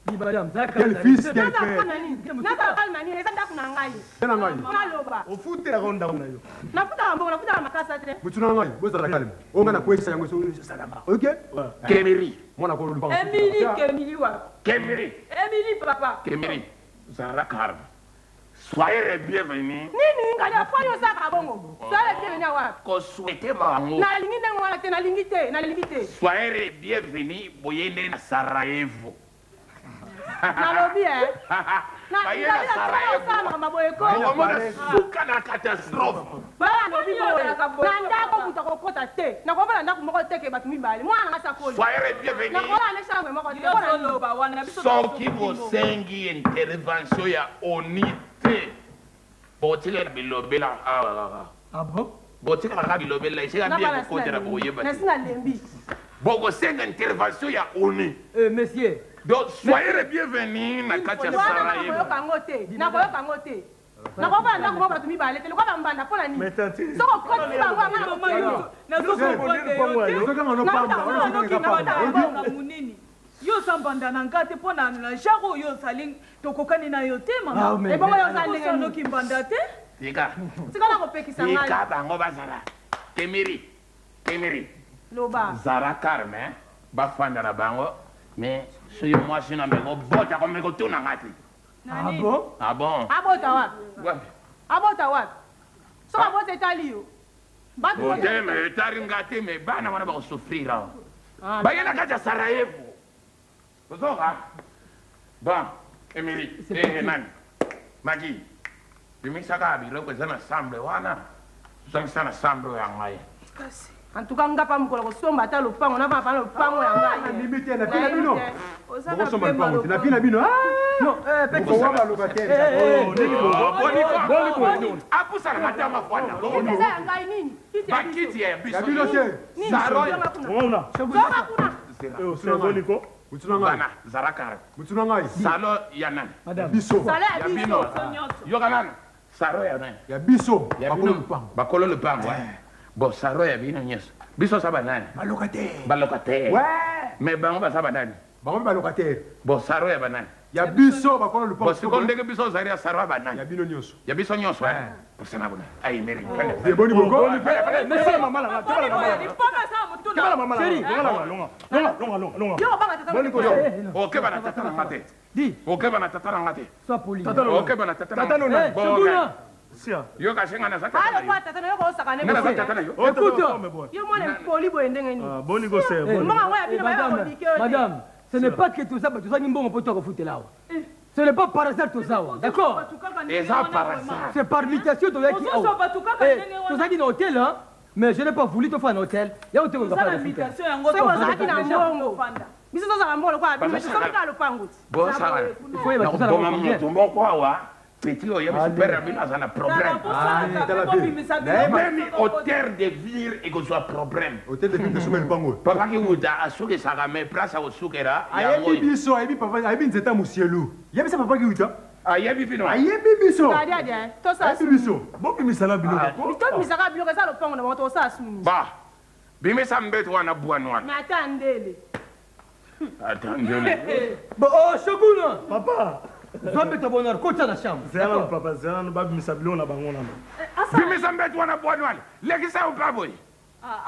Dis, madame, ça Quel fils, quel Naka père. kana nini? Naka kalma nini? Eza ndako na ngai. Tena ngai. Na loba. Au foot, la ronde na yo. Na futa mbongo, na futa makasa te. Mutuna ngai, bo za calme. O ngana kwesa yango so salama. OK? Kemiri. Mwana ko lupa. Emily wa. Kemiri. Emily papa. Kemiri. Zara Karb. Soyez les bienvenus. Nini ngali afanyo saka bongo. Sale bien na wa. Ko souhaitez bango. Na lingi ndengo wala te, na lingi te, na lingi te. Soyez les bienvenus boyende na Sarajevo. Na lobi Na Baye na Sarajevo. sama maboye ko. Omona suka na catastrophe. Bala lobi boye. Na ndako buta ko kota te. Na ko bala ndako moko te ke batu mibale. Mwana ngasa ko. Soyez les Na bienvenus. ko la ne chambre moko te. Yo solo ba wana biso. Soki bosengi intervention ya onité. Botikela bilobela Ah bon? botikela bilobela iseka Na bien bala kokotela boyeba. na sina lembi. Bokosenga intervention ya ONU. Monsieur. Donc soyez les bienvenus na kati ya Wana ko Sarajevo. yo kango te. Na ko yo kango te. Na ko bala ndako moko batu mibale te. Ko ba mbanda pona ni. Mais tati. Soko koti bango ngana ko Mama yo. Na so ko Yo ka ngano pamba. munini. Yo sambanda na ngate pona na jaro yo saling tokokani na yo te mama. Ah, mais- E bongo yo Yo salinga salo ni. kimbanda te. Tika. Sikala ko pekisa ngai. Tika bango bazara. Kemiri. Loba. Zara Carmen. Bafanda na bango. Mais soyo mwasi na mengo bota ko mengo tuna ngati. Ah bon? Ah bon? Abota wapi? Wapi? Abota wapi? Soko abota etali yo. Batu ko. Bote me tari ngati me bana wana ba souffrir. Bayena kati ya Sarajevo. Kuzoka. Bon, Emily, nani? Magi. Bimisaka biloko zana samble wana. Sana samble ya ngai. En tout cas ngapa mukolo ko somba ta lupango na pa lupango ya ngai. Limite na pina bino. Ozana Boko soma pe lupango. malo. Na pina bino. Non, Boko wa locataire. Apusa na matama fwana. Eza ya ngai nini? Kiti ya Bakiti ya biso. Ya bino se. nini? Zaro. Ona. Soka kuna. Sio boniko. Mutuna ngai. Bana, Zarakar. Mutuna ngai. Salo ya nani? madame. Biso. Sale Ya ya bino. biso. Yo kanani? Saro ya nani? Ya biso. Ya Bakolo bino. lupango. Bakolo lupango. Bo saro ya bino nyeso. Biso saba nani? Locataire. Balokate. Ouais. Me bango ba saba nani? Bango ba locataire. Bo saro ya banani? Ya biso bakolo Bo lupango. siko ndenge biso zari ya saro ya Ya banani? bino nyonso. Ya biso nyonso. Pour sana bona. Ay meri. Ye boni boko. Monsieur, maman là, tu vas la Ipona sa mutu Kebala mama. Chérie. Oke bana tata na ngate. Dis. Oke bana tata na ngate. Sois poli. Oke bana tata na. Tata nona. Eh, Shoguna. Sia. Yo ka shenga na Halo zakata. kwa tata na yoko osakane. Ngana zakata na yo. Écoute. Yo mwana poli boye ndenge ni. Boni go se. Mama ngoya bino ba yako dikio. Madame, ce n'est pas que tout ça, tout ça, ni bon, on peut te foutre là. Ce n'est pas par hasard tout ça, d'accord? Et ça par ça. C'est par invitation de l'être qui a. Tout ça qui est dans l'hôtel, hein? Mais je n'ai pas voulu te faire un hôtel. Il y a un hôtel où on va faire des frites. Soko zaki na mbongo. Biso za mbongo kwa bino soka lo panguti. Bon ça. Il faut y avoir tout ça. Bon maman, ton bon quoi wa. Petit yo yemi super rabin azana problème. Même au terre de vire et que soit problème. Hôtel de ville de Soumel Pango. Papa qui vous a assurer ça ramène place au soukera. Ayebi biso, ayebi papa, ayebi nzeta musielu. Yebi sa papa ki uta. Ayebi bino. Ayebi biso. Kadi adia. To sa. Ayebi biso. Bon ki misala bino ko. Bito misaka bilo ka lo pango na moto sa sumi. Bah. Bime sa mbeto wana bwanwana. Na atandele. Attendez. Bon, oh, Shoguna. Papa. Sois mettre ton bonheur, coach à la chambre. Zéro papa, zéro no babi misabilo na bango na. Bime sa mbeto wana bwanwana. Leki sa upaboy.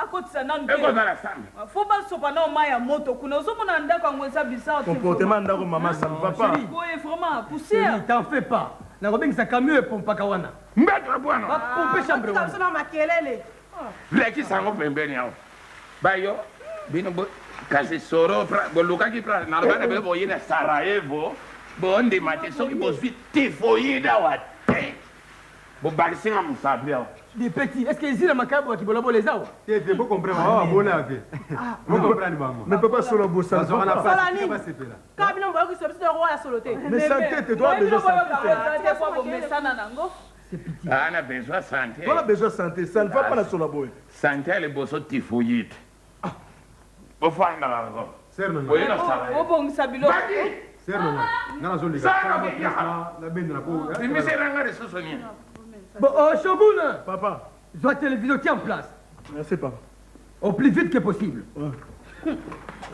akotisa nanu Eko na sambe. fo basopa na oma ya moto kuna ozomona ndako yango eza bizarre comportement ndako mama sam papa. boye vraiment poussière. T'en fais pas. nakobengisa mieux epompaka wana Mbeto bwana. bapompe chambre wana Kabisa na makelele. Leki sango pembeni yao. Bayo bino bo kasi soro pra bolukaki pra na bana be boyina Sarajevo. Bonde mate soki bosfi tifoyida wa te. Bo bakisinga musabi yao. des petits est-ce que ici la macabre qui bolabo les awa Tu peux comprendre ah bon là fait. Vous comprenez pas moi. Mais papa solo bossa on a pas Solani. Kabino mboyo ki sobisi ko ya solote. Mais santé tu dois déjà santé. Ana besoin santé. On a besoin de santé, ça ne va pas la solo boy. Santé le boso tifoyide. Ofanda ngako. Serno. Boyina Sarajevo. obongisa biloko Serno. Ngana zoli Sana ga. La bende na ko. Bimisera ngare sosonia. bon Shogun Papa. doit télévision tient en place Merci papa. au plus vite que possible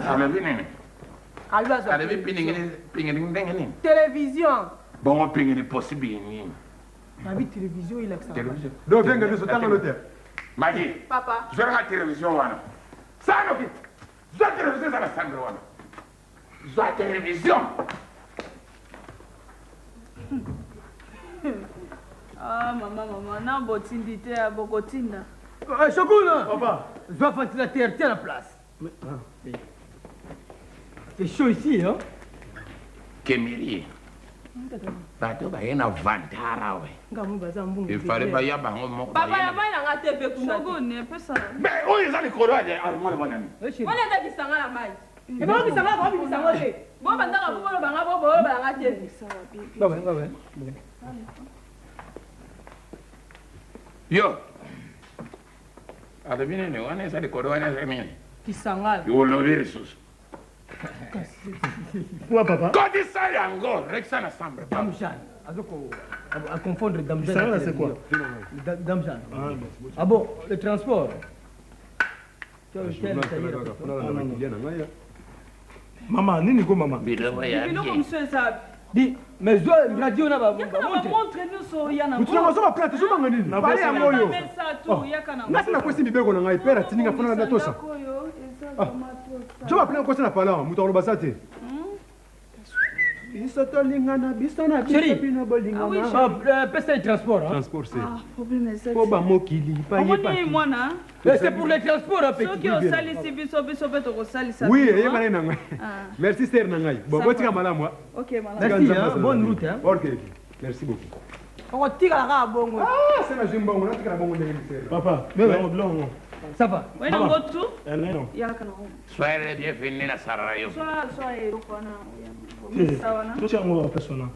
Ala binene. Albazo. Ala pingini ndengeni. Télévision. Bon pingini possible ni. Na bi télévision il a ça. Télévision. Donc venga nous dans l'hôtel. Magi. Papa. Je vais la télévision wana. Sana kit. Za télévision sana sangre wana. Za télévision. ah mama na botindi te ya bokotinda Shogun Papa. doit ventilateur tiens la place c'est chaud ici hein Kemiri. Bato ba yena vantara we. Ngamu baza mbungu. Il fallait pas y avoir un mot. papa ya mai nanga te pe kunogone pesa Mais où ils ont les corps de allemand bon ami. wana eza kisanga ya mai E ba ki sanga ko bi sanga te. bo bandaka bobolo banga bobolo banga te ouais Yo. Ada binene wana esa de corps wana semini. Kisanga. Yo lo versus. Quoi papa? Quand il ça yango, Rexa na sambre. Damjan azoko à confondre Damjan Ça là c'est quoi? Damjan ah bon le transport tu as Maman, nini ko maman? Bilo ya. biloko mosu eza dis mais zo radio na ba yaka na bamontre nyonso ya na Mutu na maso ba plate so banga nini? Bale ya moyo. mesa tu yaka na Ngasi na kwesi bibeko na ngai pera tininga fona na tosa. oyo eza tomatosa Jo ba plate kwesi na pala, mutu aloba sate. Biso to lingana, biso na Chérie. bino bolingana. pesa de transport hein Transport c'est. problème eza Po ba mokili, pa ye pa. omoni mwana c'est pour le transport hein soki petit osalisi biso mpe tokosalisa Oui, bino, ye hein. bana na ngai. Ah. Merci sœur na ngai. Bon, Ça botika va. malamu. ok mala merci hein bonne route hein OK. Merci beaucoup. Ko tika la bongo. Ah, c'est la jimbo, on a tika bongo ndenge sœur. Papa, bela oblongo. ça va wena ngotu Non. yaka na Soirée bien fini na Sarajevo. soa eloko wana misa wana Tocha ngo persona.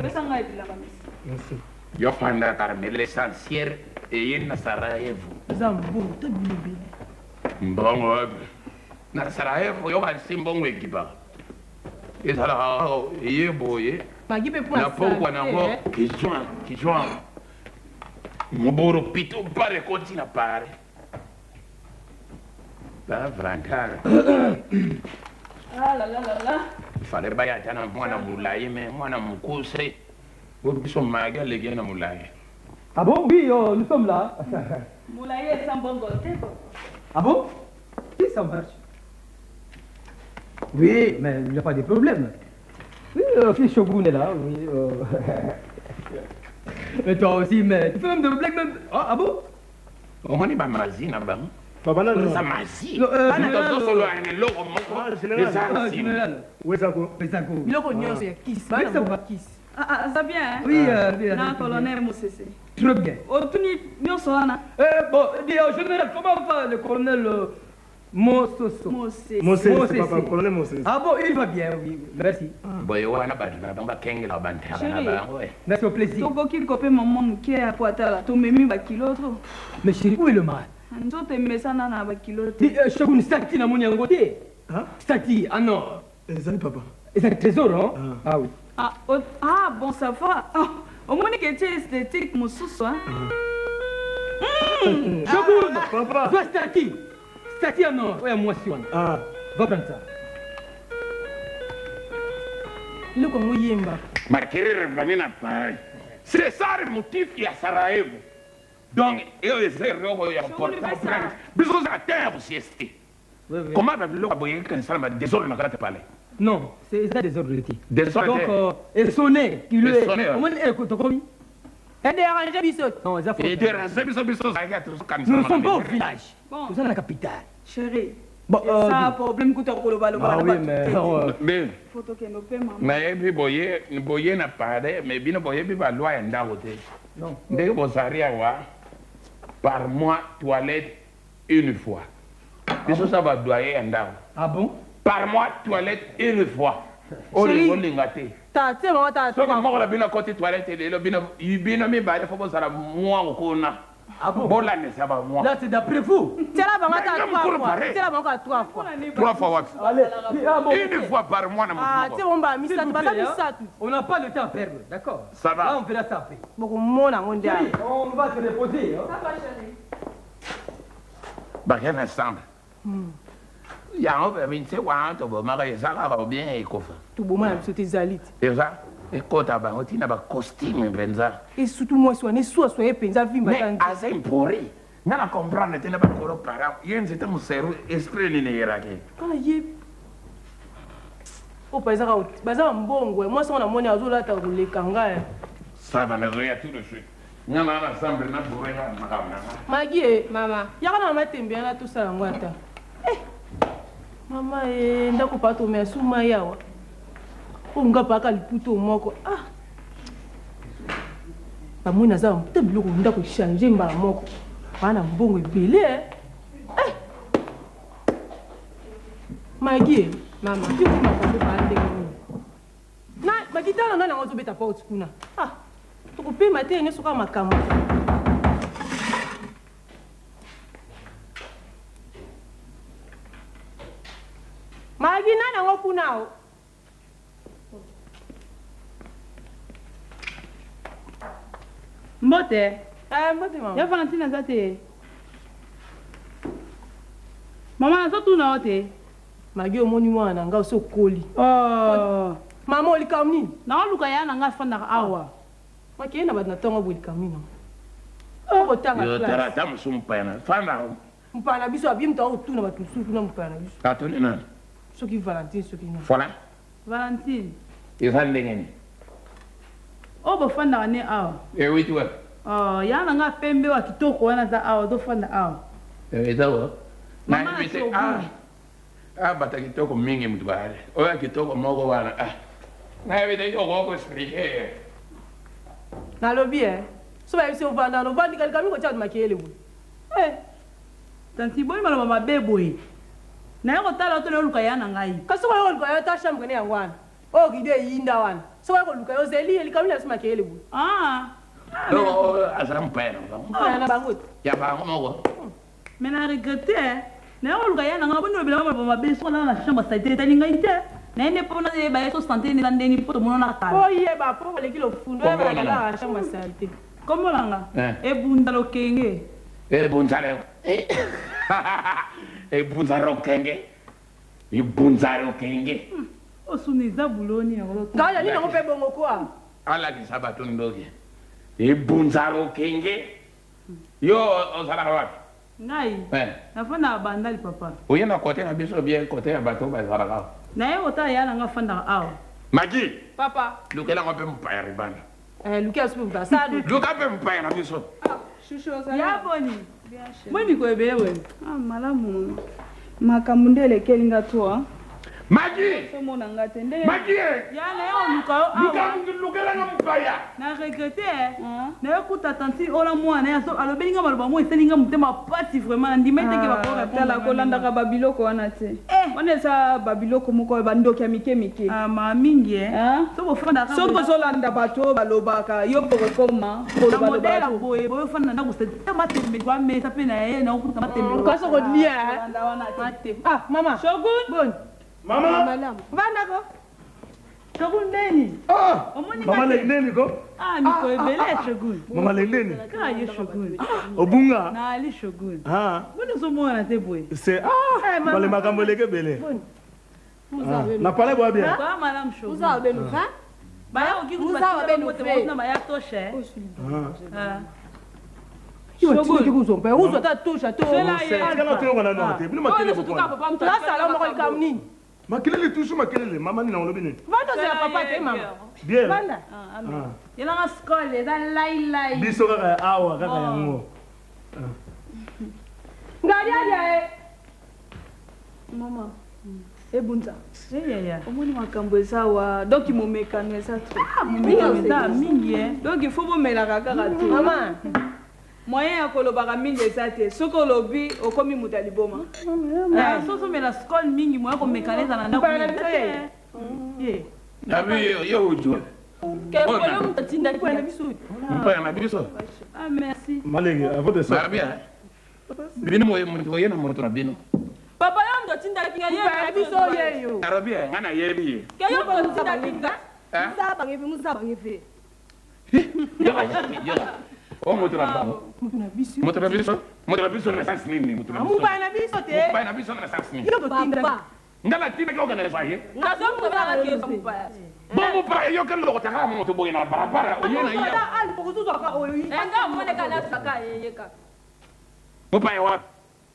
pesa ngai bilaka misa Merci. Yo fanda Carmel l'essentiel et yen na Sarajevo. Eza mbungu te bilobi. Mbongo. Na Sarajevo yo ba simbongo ekipa. Ezala ye boye. Magi pe Na pokwa na ngo kijwa. Moboro pito pare kontina pare. Ba vrantara. ah la la la la Fale baya tana mwana mulaye me mwana mukuse. Bobiso maga lege na mulaye. ah bon oui nous sommes là molaye eza mbongo te Ah bon? Oui, ça marche. Oui, mais il n'y a pas de problème. Oui, fils Shogun est là, oui. Mais toi aussi, mais tu fais même de blagues même. Ah bon? On est pas mazi, n'a pas. Papa, non, non. Ça mazi. Non, général. Où est-ce que biloko nyonso ya kisi Oui, ça bana va. bakisi Ça vient, hein? Oui, Na colonel Mosese. très bien. Otuni nyonso wana. Bon, dis au général, comment va le colonel Mososo? Mosese. Mosese, papa, colonel Mosese. Ah bon, il va bien, oui. Merci. Boy, wana ba ba kengela ba ntaka ba. Merci, au plaisir. Tokoki kope maman moke ya poatala. Tomemi bakilo to. Mais chérie, où est le mal? Nzoto emesana na bakilo te. Dis, Shogun, stati na moni yango te. Hein? Stati, ah non. Salut, papa. C'est un trésor, hein? Ah oui. Ah bon, ça va. Au moins que tu es esthétique, mon sous-soi. Shogun! Papa. Va stati! Stati, ah non. Ouais, moi, si on. Ah. Va prendre ça. biloko yango yemba Marquer vanina pareil. C'est ça le motif il y a Sarajevo. Donc, io eserro ya portable. Bisous à terre aussi esti. Comment va le boyer quand ça m'a désordre na kata pale. Non, c'est ça des ordres de tir. Désordre. Donc, et sonner, il est. Sonner. Au moins, elle est commis. et déranger biso Non, ils ont Et fait. de raser biso ça ga tout comme ça. Nous ne sommes pas au village. Bon. Nous sommes dans la capitale. Chérie. Bon, Ça a un problème que tu as ah oui, mais. Mais Faut que nous paiement. mais puis boyer na pare mais bien boyer puis va loi enda côté. Non. Dès que vous arrivez à voir par mois toilette une fois. Biso ça va doyer enda. Ah bon? Par mois toilette une fois. On Chérie. est lingaté. ta te mama ta So comme moi bino côté toilette et le bino mi ba faut ça moi ko na. Ah bon? Bon là ne ça va moi. Là, c'est d'après vous. tela bango ta Mais trois comme fois pareil. tela bango ta trois fois Trois fois wapi. Allez, ah bon. Une fois par mois na ah te mo. bomba S'il misatu vous baza plaît, hein. misatu On n'a pas le temps à perdre, d'accord? Ça va. Là, on verra ça après. bokomona yango nde Chérie, on va se reposer. Hein? Ça va, chérie. Ba rien ensemble. Ya on va venir wa to bo mara ça va bien et kofa. tobomana biso te ezali te Et ça et kota ba otina ba costume venza. esutu mwasi wana esuasua mpenza vimba Mais tangi asa impori. Nana comprendre tena ba koro para. Yen c'était mon cerveau esprit ni ne yerake. kala ye o baza mbongo mwasi wana moni azolata koleka ngai Ça va me zoya tout de suite. Nyama na ensemble na bourré na makama. magi e Mama. yaka na matembe yana tosala yango ata mama e ndako pa tome asuma yawa o nga paka liputo moko bamoi naza te biloko ndako echange mbala moko baa na mbongo ebele magi e Mama. tikumakambo baa ndenge nini magi tala nga nango tobeta porte kuna tokopema te enge soka makambo magi na nango kuna o Mbote. mbote mama Ya Valentine aza te. Mama aza tuna o te. magi omoni mwana na nga osi okoli Oh. mama olikamu nini Naoluka ya na nga afandaka awa. makeye na bato na ntongo boye likamu nini okotanga Yo classe tara tam sum pana. Fana. mpana na biso abie moto akotuna bato mosusu kuna mpana na biso Katoni na. soki valentine soki na Fola. Valentine. Ifande ngeni. O bofandaka ne awa. E witi wa. Oh, ya na nga pembe wa kitoko wana za awa dofanda awa. E dawo. Mama Na witi so bata kitoko mingi mtu bare. Oya kitoko mogo wana. Na witi yo go expliquer. nalobi so bayebisi ovanda novandi kalika mingi otia makeyele boye Tanti boy maloba mabe boye. Na yo kotala to naoluka ya na ngai. kasi soki oyekoluka yo ta chambre ne yango wana oyo kide eyinda wana soki oyekoluka yo ozeli elika mingi na biso makeyele boye Ah. No, asam pana. mpana na bango te Ya ba mogo. Mais na regrette. Na yo koluka ya na ngai bono bila maloba mabe so na chambre sa tete tani ngai te. Na ene pona de ba so santé ni ndeni poto mono na kala. oyeba mpo oleki lofundo oyebaaaa chambre sale te Kombo langa. Eh. Ebunda lokenge. E bunzare. E bunzaro kenge. E bunzaro kenge. Osuniza buloni ya rolo. ngai ya nini yango mpe bongo kwa Ala ki sabato ndoge. E bunzaro kenge. Yo osala wapi? ngai nafanda bandali papa oyena kote na biso bien kote ya bato bazalaka naye ota yana nga fanda awa Magi papa lukela ngompe mpaya ribana lukia sipe mtasadu luka pe mpaya na biso ya boni boni ko ebewe malamu makambo nde elekeli nga to Magi somona nga te nde Magi ya na yo luka lukela mpaya na regrette na yo kuta tanti ola mwana ya so alobeli nga maloba mo eselinga motema pasi vraiment ndima ete ke bakora tala kolandaka babiloko wana te wana eza babiloko moko bandoki ya mike mike ma mingi so bofanda so bozolanda bato balobaka yo pokokoma modela boye boye fanda na kuseta matembe kwa mesa pe na ye na okuta matembe kwa soko lia mama shogun bon Mama vanda ko shogun neni mama le neni ko miko ebele shogun mama le neni ka ye shogun obunga na ali shogun boni so mwana te boye c'est bale makambo leke bele na pale boa bien ba madame shogun Uza benu fa baya okikuza benu te na baya toshe shogun kikuzo uzo ta tosha to kana toyo na no te bino makele ko papa mtu sala mo ko kamni makelele tusu makelele mama ni na olobi nini vando c'est papa te mama bien vanda yela nga skole eza lai biso kaka awa kaka yango ngadi adia mama ebunza omoni makambo eza wa donc momekano eza momekano mingi donc il faut bomelaka kaka te mama moyen ya kolobaka mingi eza te soki olobi okomi moto ya liboma soki omela skole mingi moyen komekana ezala ndako yo ujua mpaya na biso merci malege avant de ça barbia bino moyena moto na bino papa yo ndo tindaki nga ye biso yeyo arabia ngana yebi ke yo ndo tindaki nga musabangefe o moto na biso na sans nini moto na biso te mupaya na biso na sans nini papa ngala tina ka organize ye nazomutaka ke mupaya bon mupaya yo kan lo taka moto boye na barabara oyena ya ya ali pokuzuza ka oyo nga moneka na saka yeka mupaya wa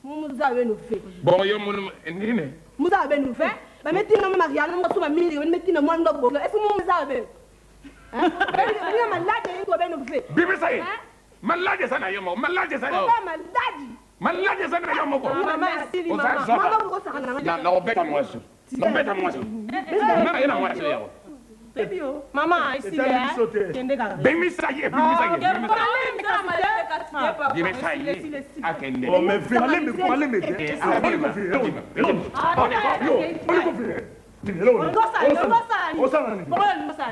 muza benu fe bon yo mun nini muza benu fe ba metina mama mariana mo suba mili ba metina mo ndo bonga efu muza benu ni malade ndo benu fe bibi sai malaje sana yo mo malaje sana yo malaje sana yo mo ko mama asili mama ko sakana na obeta mwaso na ina mwaso yo mama asili kende kaka bibi sai akende on me fait aller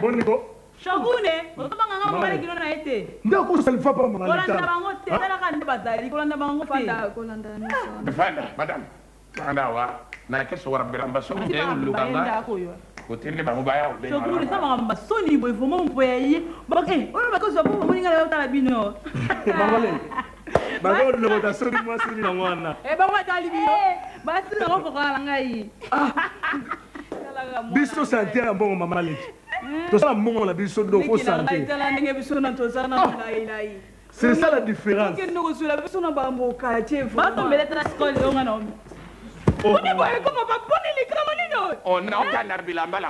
me shogune otobanga nga mobali kilo na ete ndako salifa pa mama kolanda bango te talaka nde bazali kolanda bango fanda madame fanda wa na keso wara belamba so de lukanga kotende bango baya be shogune sama ngamba soni boy fomo mpoye bake oyo bakozo bo moninga la utala bino bangole bangole le bota soni moi sini na mwana bango tali bino basi na ko kala ngai biso santé ya mbongo mama leki tosala mbongo na biso do ko santé c'est ça la différence on a aucun bilamba la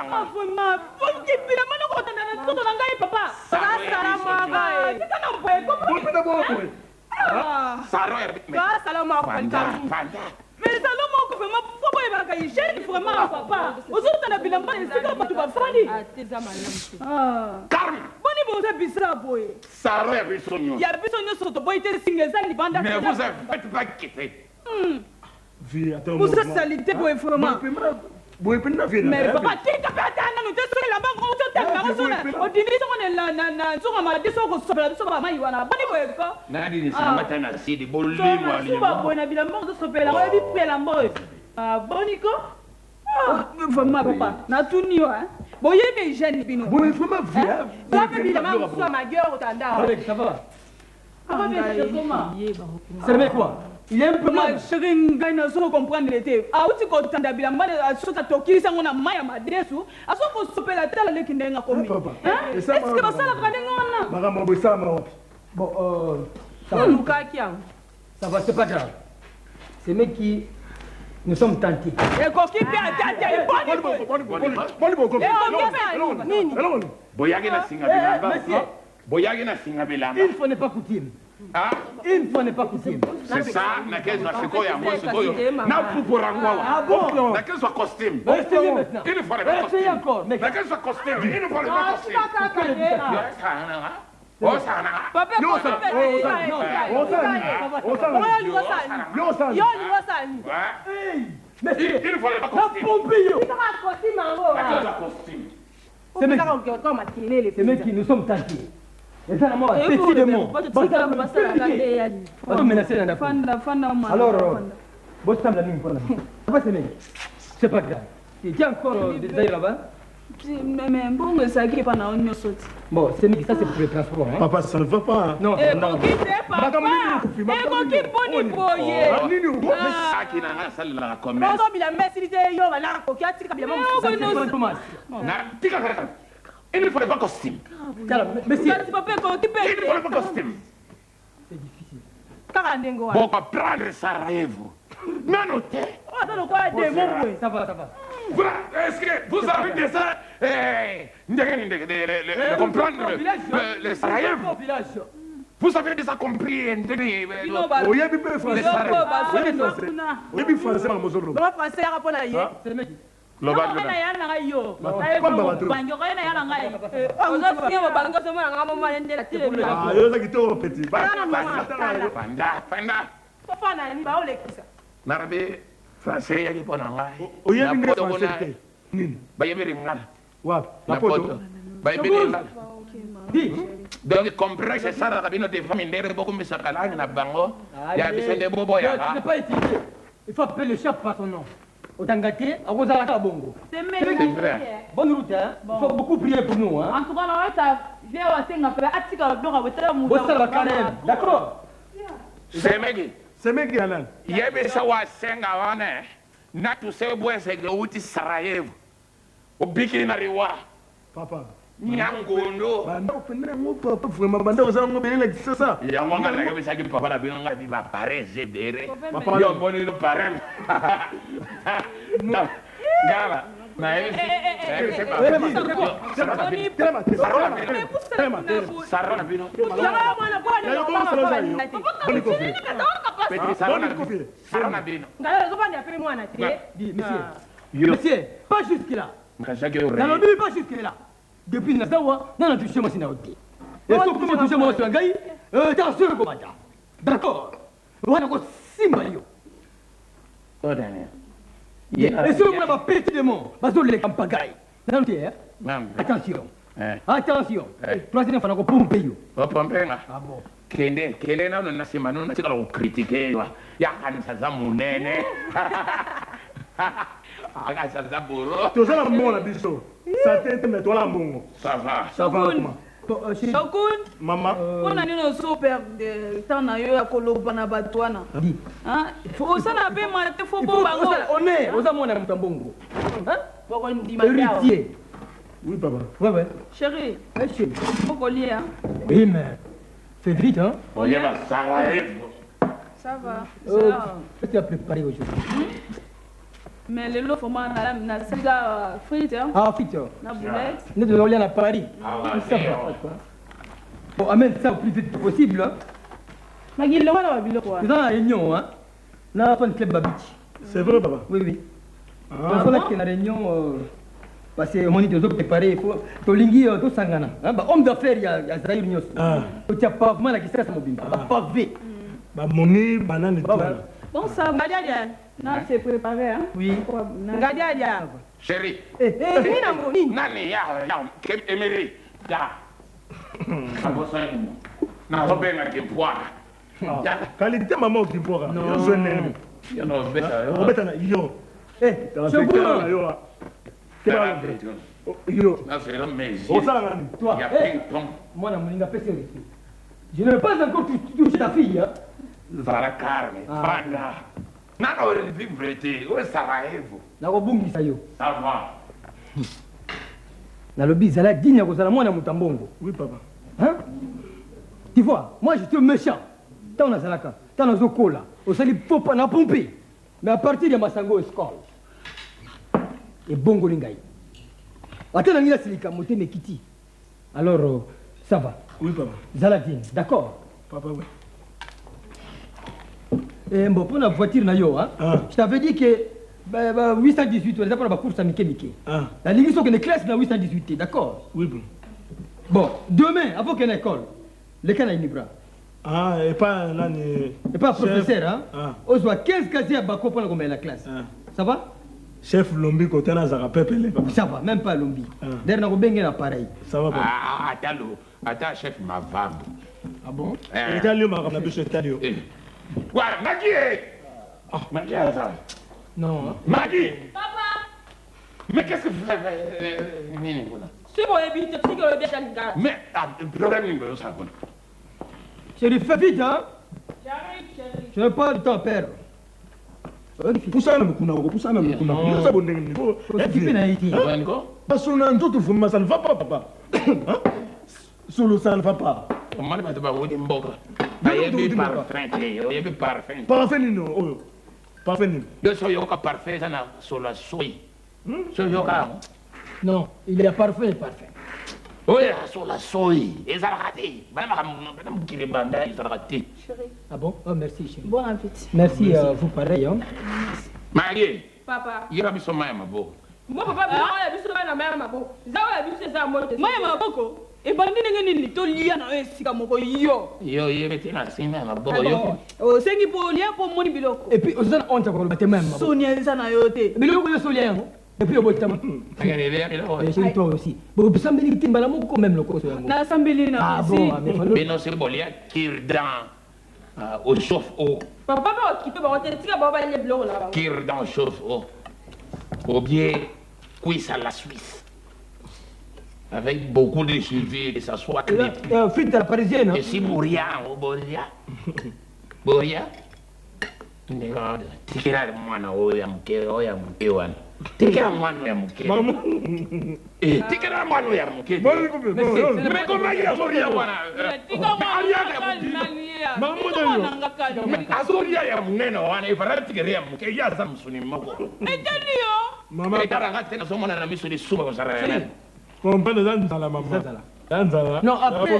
mais ça l'homme ko vraiment pourquoi il va gagner cher vraiment papa aujourd'hui na bilamba esika batu ba fani calme boni bo za bisra boy saro ya bisonyo soto boy te singeza ni banda mais vous avez pas quitter vie attends vous êtes salité boy vraiment boy penna vie mais papa tika pata nanu te so la bango to te bango so o dini so na so ma de so ko so bela so ba mai wana boni boy ko na di sa mata na sidi bolli mo ali so ba boy na bilamba so pela ko bi pela boy boni ko vraiment papa na tuni wa boye ke jeune bino boy vraiment vie ba be bilamba so ma gueule otanda ça va papa be comment c'est le mec quoi il est un peu mal seringa na so comprendre l'été auti ko tanda bilamba so ta tokisa ngona maya madesu aso ko sopela tala le kindenga komi est-ce que basala ka ngona makambo boy sama wapi bon ça va Luka kiam ça va c'est pas grave C'est mec qui nous sommes tentés. Et coquille bien tenté. Boyage na singa bilanga. Boyage na singa bilanga. Une fois n'est pas coutume. Ah, une fois n'est pas coutume. C'est ça, na qu'est-ce que c'est quoi yango c'est quoi? Na pour rangoa. Ah bon? Na qu'est-ce que costume? Essayez maintenant. Une fois n'est pas costume. Essayez encore, mec. Na qu'est-ce que costume? Une fois n'est pas costume. Oh ça na. Papa, c'est mec qui nous sommes tentés. Et ça, moi, petit de mots. Alors, bon, ça me l'a mis pour la c'est pas grave. Il y a encore des aïeux là-bas. Mais bon, ça qui est pas dans une sauce. Bon, c'est ça, c'est pour le transport. Hein? Papa, ça ne va pas. Non, et non. Et qui poni boye. Ah, qui n'a pas la commerce. Non, mais la messilité, yo, la coquille, tu as bien mon. Na, tika kaka. Il ne faut pas costume. Monsieur, il ne faut pas costume. c'est difficile. Bon, prendre Sarajevo. Non, non, ça va. Est-ce que vous avez des ça de comprendre le Sarajevo? Vous avez déjà compris Narabe français yaki pona ngai. Oyebi français. Bayebi ringana. Wa, la poto. Bayebi ringana. Donc complexe ça la cabine de famille ndere beaucoup misakala na bango. Ya bisende bobo ya. Tu n'es pas étudié. Il faut appeler le chef par son nom. Otangate, Arosala Kabongo. C'est vrai. Bonne route, hein. Il faut beaucoup prier pour nous, hein. En tout cas, ça vient aussi à faire Atika d'accord. C'est Megui. C'est Megui Alan. Yebe sawa senga wane. Na tu se bwe se geuti Sarajevo. Obiki na riwa. Papa. Nyangondo. Banda ofendera ngo papa vraiment banda ozango belela kisasa. Ya mwanga na kebe saki papa na bino ngati ba pareze dere. Papa yo boni no parem. Gala. Na ese. Sarona bino. Monsieur, pas jusque-là. Dans le pas jusque-là. Depuis Nazawa, dans la touche, moi, c'est Naoté. Et surtout, moi, touche, moi, c'est un gars, t'as sûr, commandant. D'accord. Voilà, quoi, Simbalio. Et si on a pété de mots, parce que les campagnes. Attention. Attention. Troisième fois, on a pompé. Ah bon. Kende na na sima no na tikala ko critiquer ya kanisa za munene aga sa boro to ça la mona biso ça tente mais toi la mongo ça va comment Shokun maman on a une super de temps na yo ya koloba na batwana hein faut ça na pe ma te faut bon bango on est aux amons na mutambongo hein boko ndima héritier. Oui papa. Ouais. Chérie, chérie. faut collier hein. Oui mais fais vite, hein? On y va, Sarajevo. Ça va. Qu'est-ce que tu as préparé aujourd'hui? Mais le lot, faut m'en aller, na siga frites, hein? Ah, frites. Na boulette. Nous devons aller à Paris. Ça va. Bon, amène ça au plus vite possible, hein? Magui, le mal, on va quoi? C'est dans la réunion, hein? Là, on club Babich. C'est vrai, papa? Oui. On a une réunion. Parce que on est tous préparés, il faut tolingi tout sangana. Homme d'affaires, il y a Zahir Nyos. Tu as pas vraiment la question de mobile. Pas V. Moni, banane. Bon, ça, Gadia, non, c'est préparé, hein? Oui. Gadia. Chérie. Nani, ya, Emery, ya. Na robenga ke poa. Qualité maman qui poa. Yo zone. Yo no beta. Robeta na yo. Yo. Yo. Na c'est la maison. On s'en rend. Toi, moi, je ne veux pas encore toucher ta fille. Hein? Zara carne, fanga. Nana ore vivrete, o Sarajevo. Na robungi sayo. Ça va. Na lobi zala digne ko zala mwana mutambongo. Oui papa. Hein? Tu vois, moi je suis méchant. tant nazalaka tant nazokola osali faux pas na pompe mais à partir ya masango escole ebongoli ngai ata nangi nasilika motema ekiti alors ça va. Oui, papa. Zaladine, d'accord. Papa, oui. Et bon, pour la voiture, je t'avais dit que 818, on est pour la course à Mickey. La ligne sont que les classes dans 818, d'accord? Oui, bon. Bon, demain, avant qu'il y ait une école, les cas là, Nibra. Ah, et pas là, et pas professeur, hein? On soit 15 casiers à Bako pour combien la classe. Ça va? Chef Lombi, côté Nazara Pepele. Ça va, même pas Lombi. D'ailleurs, on a bien appareil. Ça va, papa. Ah, attends, chef, ma femme. Ah bon? Italien, ma femme, je Italien. Voilà, Maggie! Oh, Maggie, attends. Non. Maggie! Papa! Mais qu'est-ce que vous faites? C'est bon, et puis tu sais que le bien gars. Mais, le problème, il me ça. Chérie, fais vite, hein? J'arrive, chérie. Je n'ai pas le temps à perdre. Pour ça, pour ça, ça ne va pas, papa. Solo, ça ne va pas. Comment tu vas vous dire mboka? Parfait. Parfait, non. Parfait, non. Je suis parfait, ça n'a solo soy. Non, il est parfait. Oui, sur la soy. Et ça a raté. Madame qui est bandée, ça a raté. Ah bon? Oh, merci, chérie. Bon appétit. Merci, vous pareil, hein? Marie. Papa. Il y a mis son main à ma boue. Moi, papa, il y a mis son main à ma boue. Zawa a mis ça, moi, ma boue. Et bandit n'est pas lié à un sicamoko. Yo, il mettait la signe à ma boue. Oh, c'est qui pour lier pour mon biloko. Et puis, aux autres, on t'a encore même. Sonia, ça n'a yoté. Mais le coup de Sonia, et puis au bout de ta main. Et toi aussi. Bon, vous savez que tu m'as quand même le coup. Ah bon, mais non, c'est bon, il y a Kirdan au chauffe-eau. Papa, qui peut voir tes tirs, papa, les blancs là. Kirdan au chauffe-eau. Au biais, cuisse à la Suisse. Avec beaucoup de suivi, et ça soit clé. Fit à la parisienne. Et si Bouria, Bouria. Tikira mwana oya mke wana. Tikira mwana ya mke. Tikira mwana ya mke. Mais comment il a Soria wana? Asoria ya munene wana ifara tikira ya mke ya Samsung mako. Etanio. Mama etaranga tena somona na miso ni suma ko sarana. Comprendre dans la maman. Dans non, après.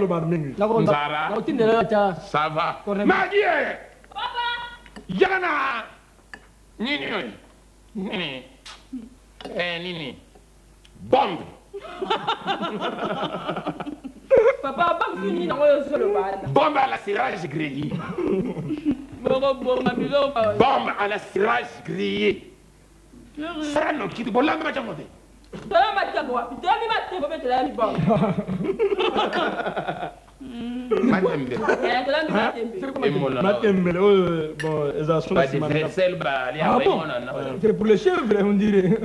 Ça va. Magie. Papa. Yana. Nini. Nini. Bombe. Papa, pas fini dans le sol. Bombe à la cirage grillée. Bombe à la cirage grillée. Ça non qui te bolle la main. C'est pour les chèvres, on dirait.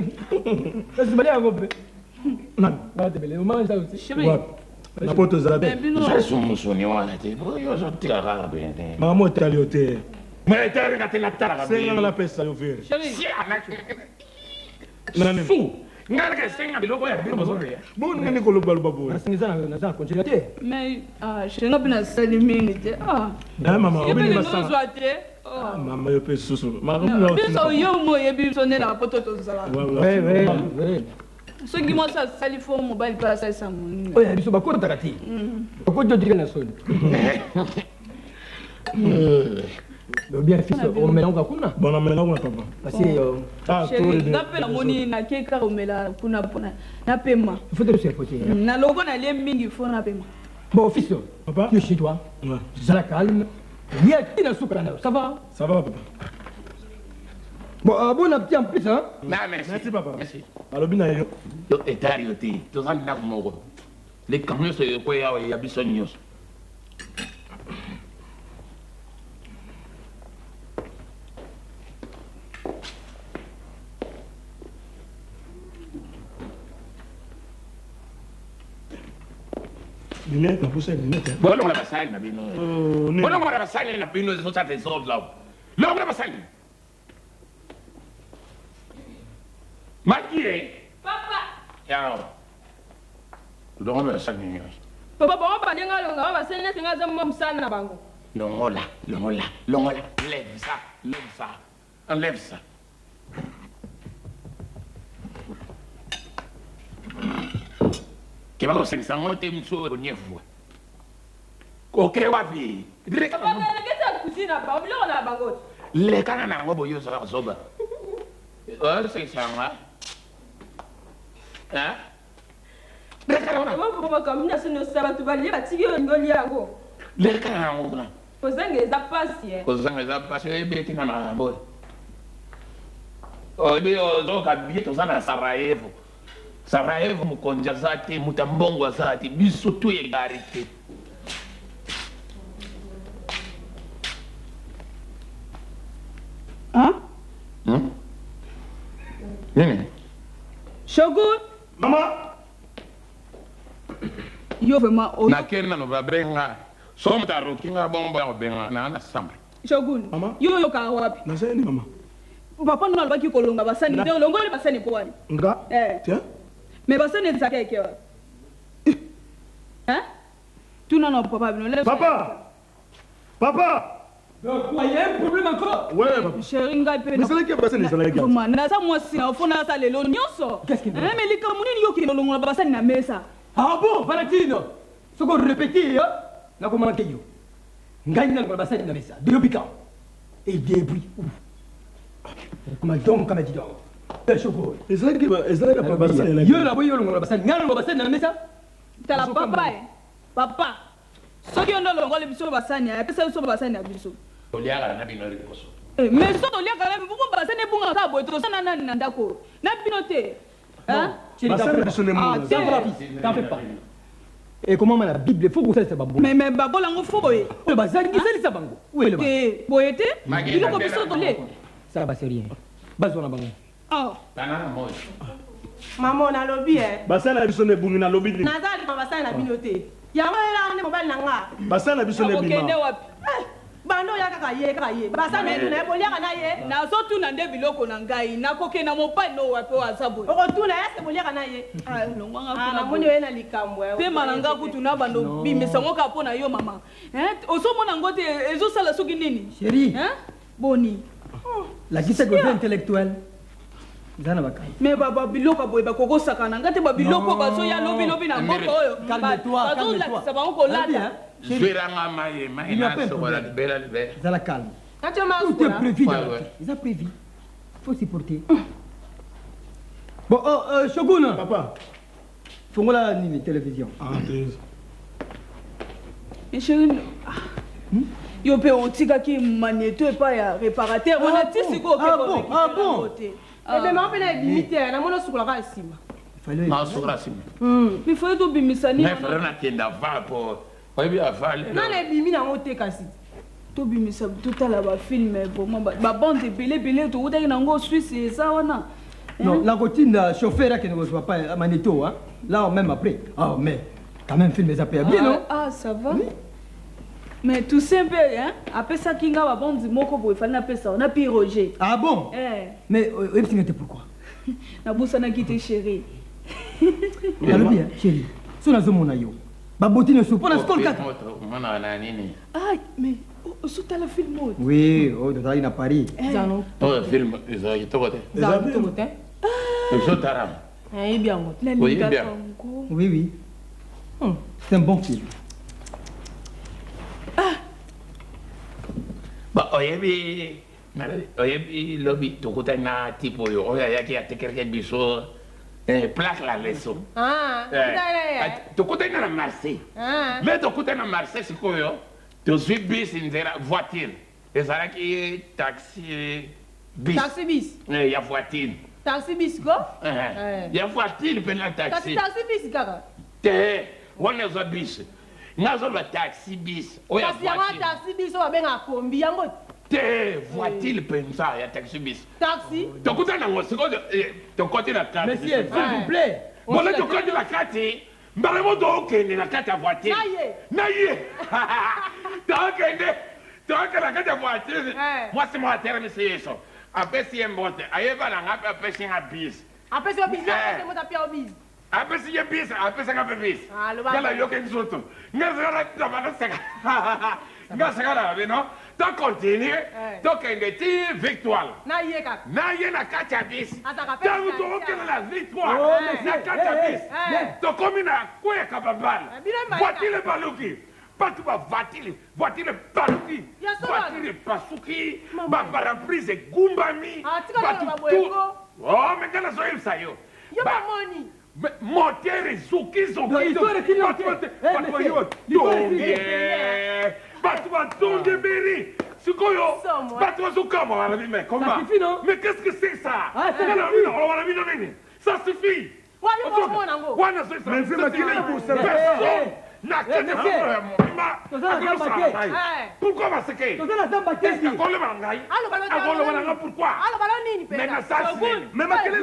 Ça se balait à peu près. Non, on mange ça aussi. La pote aux abeilles. Maman, tu as l'hôtel. Mais tu as la terre. C'est la paix, ça, au fait. Bon, on est collé au babou. Mais je n'ai pas salué minute. Ah, maman, je on vais est nous maman. Maman, je peux sous. Maman, ceux qui m'ont ça, il faut mobile pas ça ça mon. Oui, ils sont pas contents d'arrêter. Pourquoi tu dis que c'est bien fils, on met en kakuna. Bon, on met en papa. Parce que chérie, n'appelle moni na keka omela kuna pona. Na paiement. Il faut te laisser poter. Na logo na les mingi faut na paiement. Bon fils, papa, tu es chez toi. Ouais. Tu es calme. Il y a qui dans soupe là. Ça va? Ça va papa. Bon, bon appétit en plus hein. Merci papa. Merci. Alors bien yo. Yo etariote. To san na ko. Les camions se ko ya bisonios. Lunette, la poussée, lunette. Bon, on la basaille, na bino. Bon, on la basaille, na bino, c'est ça des autres là. Là, on la basaille. Magie. Papa. Ya. Tu dois me basaille. Papa, bon, pas denga longa, va senya singa za mom sana na bango. Longola, longola, longola. Lève ça, lève ça. Enlève ça. Qui va conseguir ça, on t'aime sur le niveau. Ok, wapi. Papa, qu'est-ce que tu cuisines là-bas? On a bagot. Les canards n'ont pas eu ça, soba. Oh, c'est ça, hein? Comment comme ça ne savent pas lier à tirer un goliago. Les canards n'ont pas. Kozanga eza pasi eh. Kozanga eza pasi ebeti na marambo. Oh, ebe ozoka bieto sana Sarajevo. Sarajevo mukonja zati mutambongo zati biso tu egarite. Hein? Nini? Shogun. Maman. Yo vraiment o. Na kenna no babenga. Som taro kinga bomba obenga na na samba. Shogun. Mama. Yo ka wapi? Naseni mama. Papa no alobaki kolonga basani. Ndio longo le basani kwa wani. Nga. Tiens. Mais basani ezaka ke wapi? Hein? Tu n'en as pas besoin. Papa. Papa. Donc, il y a un problème encore. Ouais, papa. Chérie, nga pe. Mais c'est là que basani c'est là gars. Comment na sa moi si na fona sa lelo nyonso. Qu'est-ce qu'il veut? Mais les kamuni yo ki longo basani na mesa. Ah bon, Valentino. Ce qu'on répétait, n'a pas manqué. Gagne dans le bassin de la mesa. De l'opica. Et des bruits. Comment donc, comme dit donc. Et c'est là que basani là. Yo la voyons le bassin. N'a le bassin de la mesa. T'as la papa. Papa. Soki on longo le biso basani, ya pesa biso basani ya biso. Oliaga na bino riposo. Mais so oliaga na biso basani bunga ka boy to sana na ndako. Na binote. Hein? Basani biso ne mo. T'en fais pas. Et comment la Bible faut que ça c'est babou. Mais babola ngo fo boy. Le bassin qui c'est ça bango. Où est le bassin? Eh, boyete. Il ko biso to le. Ça va c'est rien. Bazona bango. Oh. Banana moja. Maman na lobby eh. Basani biso ne bungi na lobby. Nazali ma basani na binote. Yango ela ne mobile nanga. Basani biso ne bima. Okende wapi? Bando ya kaka ye. Basani na bolia kana ye. Na so tu na nde biloko na ngai na koke na mopai no wapi wa sabo. Okotuna ese bolia kana ye. Ah longwanga Ah na moni we na likambo eh. Pe malanga kutu na bando bimisa ngoka pona yo mama. Oso mona ngote ezo sala soki nini? Chérie. Boni. La kisa côté intellectuel. Zana baka. Mais baba biloko boy ba koko sakana ngate ba biloko bazo ya lobi na ngoko oyo. Calme-toi, calme-toi. Ça va encore là. Zwiranga maye na so wala bela be. Zala calme. Tout est prévu. Ils ont prévu. Faut s'y porter. Bon, Shogun. Papa. Fongola ni télévision. Ah, Thérèse. Mais chérie. Yo pe on tika ki magnéto et pas ya réparateur. On a tisi ko ke ko. Ah bon. Eh ben ma pena limité na mono sukula ka sima. Fallait. Na sukula sima. Il faut to bimisani. Mais frère na tenda va pour. Oyebi afale. Na na bimi na ngote kasi. To bimisa tout à la ba film vraiment ba bande belé to utaki na ngo Suisse et ça wana. Non, la routine chauffeur qui ne reçoit pas à Magneto, hein. Là, même après. Ah, mais quand même, film les a payé bien, non? Ah, ça va. Oui. Mais tout simple, hein. Après ça, Kinga va bon dire moko boy, fallait appeler ça. On a payé Roger. Ah bon? Mais pourquoi? Na bossa na quitté chérie. La lobby, chérie. Sur la zone yo. Baboti ne soupe pas la skol kaka. Mana na nini? Ah, mais sous ta la film mode. Oui, oh, dans à Paris. Zano. Oh, film, ils ont été votés. Zano to voté. Ils sont taram. Eh bien. Oui, bien. Oui. C'est un bon film. Bah, oyebi lobby tokuta na tipo yo oya yaki atekereke biso plaque la leso. Ah, tokuta na Marseille. Mais tokuta na Marseille sikoyo to suis bis nzera voiture. Ezalaki taxi bis. Taxi bis. Ya voiture. Taxi bis go? Ya voiture pena taxi. Taxi bis kaka. Te, wana zo bis. Ngazo ba taxi bis. Oya voiture. Taxi bis o benga kombi yango. Te, voiture pensa ya taxi bis. Taxi. Tokuta na ngosiko to côté la carte. Monsieur, s'il vous plaît. Bon là to côté la carte. Mbaremo do okende na carte voiture. Naye. Donc la carte voiture. Moi c'est moi terme c'est ça. Après si un bon aye va la ngapa après si un bis. Après si un bis, c'est moi tapia au bis. Après si un bis, après ça ngapa bis. Yala yo ken soto. Ngazara tabana seka. nga sagala be no to continue to kende ti victoire na ye ka na ye na kacha bis Ataka pe tangu to okela la victoire na kacha bis to komina kwe kababala voitile baluki batu ba voitile baluki voitile pasuki ba paraprise gumbami batu oh mekana so elsa yo yo ba moni motere zuki batu batonge beri sikoyo batu bazokama wana bime comment mais qu'est-ce que c'est ça wana bino nini ça suffit wana so ça personne n'a qu'à pourquoi va se que pourquoi mais na ça mais ma quelle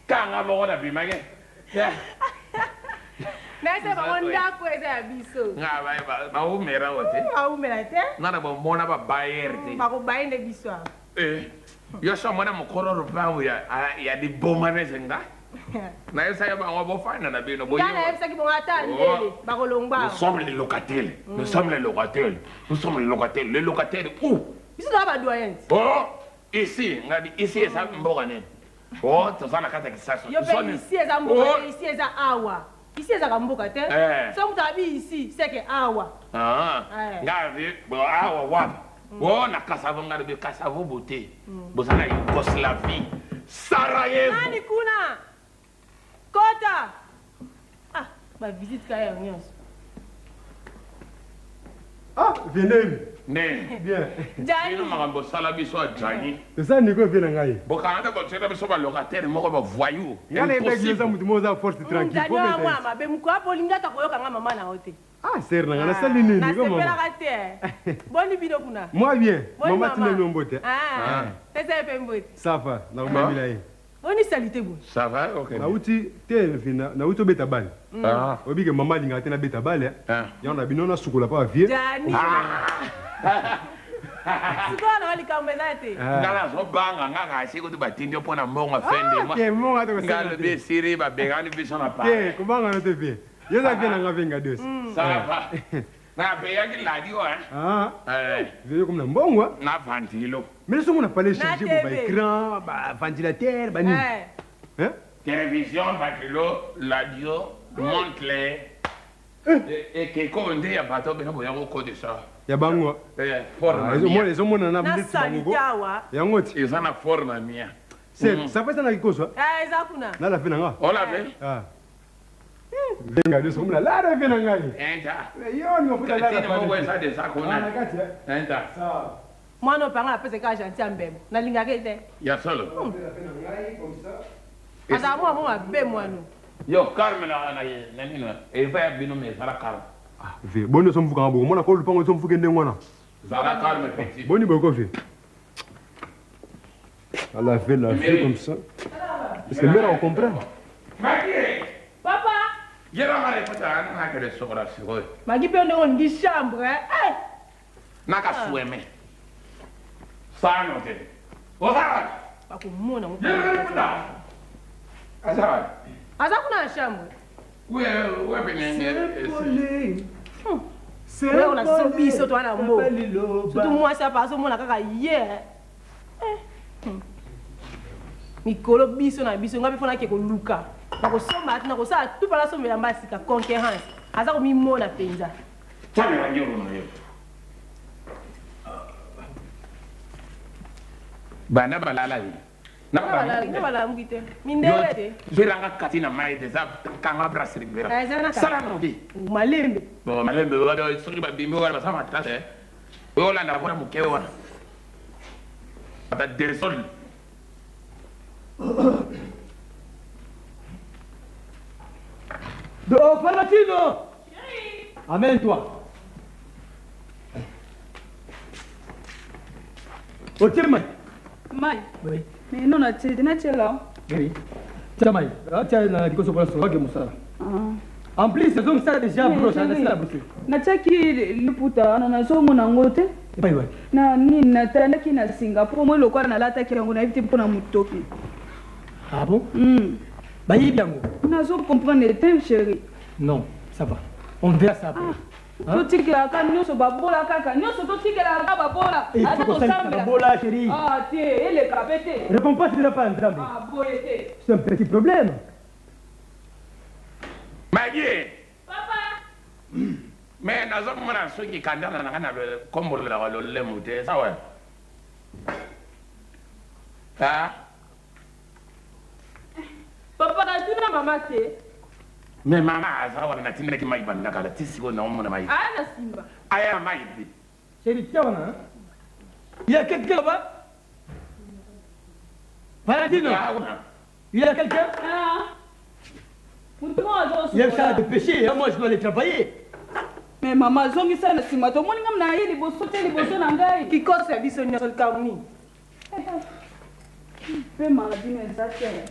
kanga mona bimage nase ba onda ko eza biso nga ba umera wote ba umera te nana ba mona ba bayerte ba ko bayende biso yo so mona mukoro rupangu ya di bomane zenga na yo saya ba ngo fana na bino boyo ngana yebisa ki bonga tandele ba ko longba nous sommes les locataires les locataires où biso ba doyen oh ici ngadi ici esa mboga nene oh tozana kata kisaso yo pe ici eza mboka ici eza awa ici eza ka mboka te so mutu abi ici c'est que awa ngadi bo awa wapi oh na kasavo ngadi be kasavo bote bozana Yougoslavie Sarajevo nani kuna kota ba visite ka ya nyonso Venez. Bien. Jani. Makambo sala biso Jani. C'est ça Nico vient ngai. Bokana ko tsela biso ba locataire moko ba voyou. Ngana eza mutu moza force tranquille. Jani wa mama be mukwa polinga ta koyoka nga mama na hote. Ser nanga na sali nini ko mama. Na sepela kate. Boni bino kuna. Moi bien. Mama tina lombote. Tese pe mbote. Ça va, na umamila hii. Boni salite bon. Ça va, OK. Na uti te vina, na uti beta bale. Obike mama linga tena beta bale. Yana binona sukola pa vie. Jani. Sikola wali kambelate. Ngala so banga ngaka siko tu batindio pona monga fende ma. Ke monga to ngala be siri ba bengani biso na pa. Ke kubanga no te vie. Yeza vina ngavenga dos. Ça va. Na be yaki ladio Veo comme na mbongwa. Na ventilo. Mais ce qu'on a parlé changer ba écran, ba ventilateur, ba ni. Télévision, ventilo, radio, montre et que comme on dit, il y a pas de code de ça. Il y a bango. Les hommes na bango. Ya ngoti. Ils ont la forme mia. C'est ça fait ça na kikoso. Ezakuna. Na la fina nga. On la fait. Venga de somla la la fina nga. Enta. Yo no futa la. Tini mo wesa de ça kona. Enta. Ça. Moi no panga pese ka gentil ambemo. Na linga kete. Ya solo. Ada mo abe mwanu. Yo Carmen na nani na. E va bino me sala Carmen. Ve boni so mfuka ngabo mona ko lupango so mfuke ndenge wana. Sala Carmen petit. Boni boko ve. Allah fait la vie comme ça. Parce que mère on comprend. Magie. Papa. Yera mare pata na que le sora siro. Magie pe on ngi chambre Na ka sueme. Sano te. Osa. Ba ko mona mo. Yera pata. Asa. Asa kuna chambre. Ouais benenge. C'est on a subi so toi na mbo. Surtout moi ça parce que moi na kaka hier. Mikolo biso na biso ngabe fona ke ko luka. Na ko soma na ko sa tout pala so melamba sika concurrence. Asa ko mi mona penza. Tani wa nyoro na yo. Bana balala yi. Na bala mugite. Mindele. Veranga katina mai de za kanga brasserie vera. Sala no di. Malembe. Bo malembe wa do suri ba bimbo wa sama tase. Ola na bona mukeo wana. Ata desol. Palatino! Amène-toi. Oh, tiens, Mai. Mai? Oui. Mais non, tu es là. Oui. Tiens, Mai. Tiens, tu as dit que tu as dit que tu as En plus, ils ont ça déjà broché, la broche. Nataki liputa na nazomona ngo te. Epai wapi? Na nini natandaki na Singapore moi lokola nalataki yango na éviter mpona motoki. Ah bon? Bayibi yango. Nazo comprendre te chérie. Non, ça va. On verra ça après. totikelaka nyonso babola kaka nyonso totikelaka babola ata tosambela chérie. Ah te eleka pe te. Réponds pas, tu n'as pas entendu. Ah boye te. C'est un petit problème. Maggie. Papa. Mais nazomona soki kandana na kana kombolela lo lemu te sawa. Ah. Papa na tuna mama te. Mais maman azawa na tinda ki mai banda kala tisiko na omona mai. Ah na simba. Aya mai bi. Chérie, tiens là. Il y a quelqu'un là-bas? Valentina. Il y a quelqu'un? Ah. Il y a le cas de péché, moi je dois aller travailler. Mais maman, zongi sana sima to moni ngam na ye liboso te liboso na ngai. Ki ko service on yol kamni. Pe mardi mais ça c'est.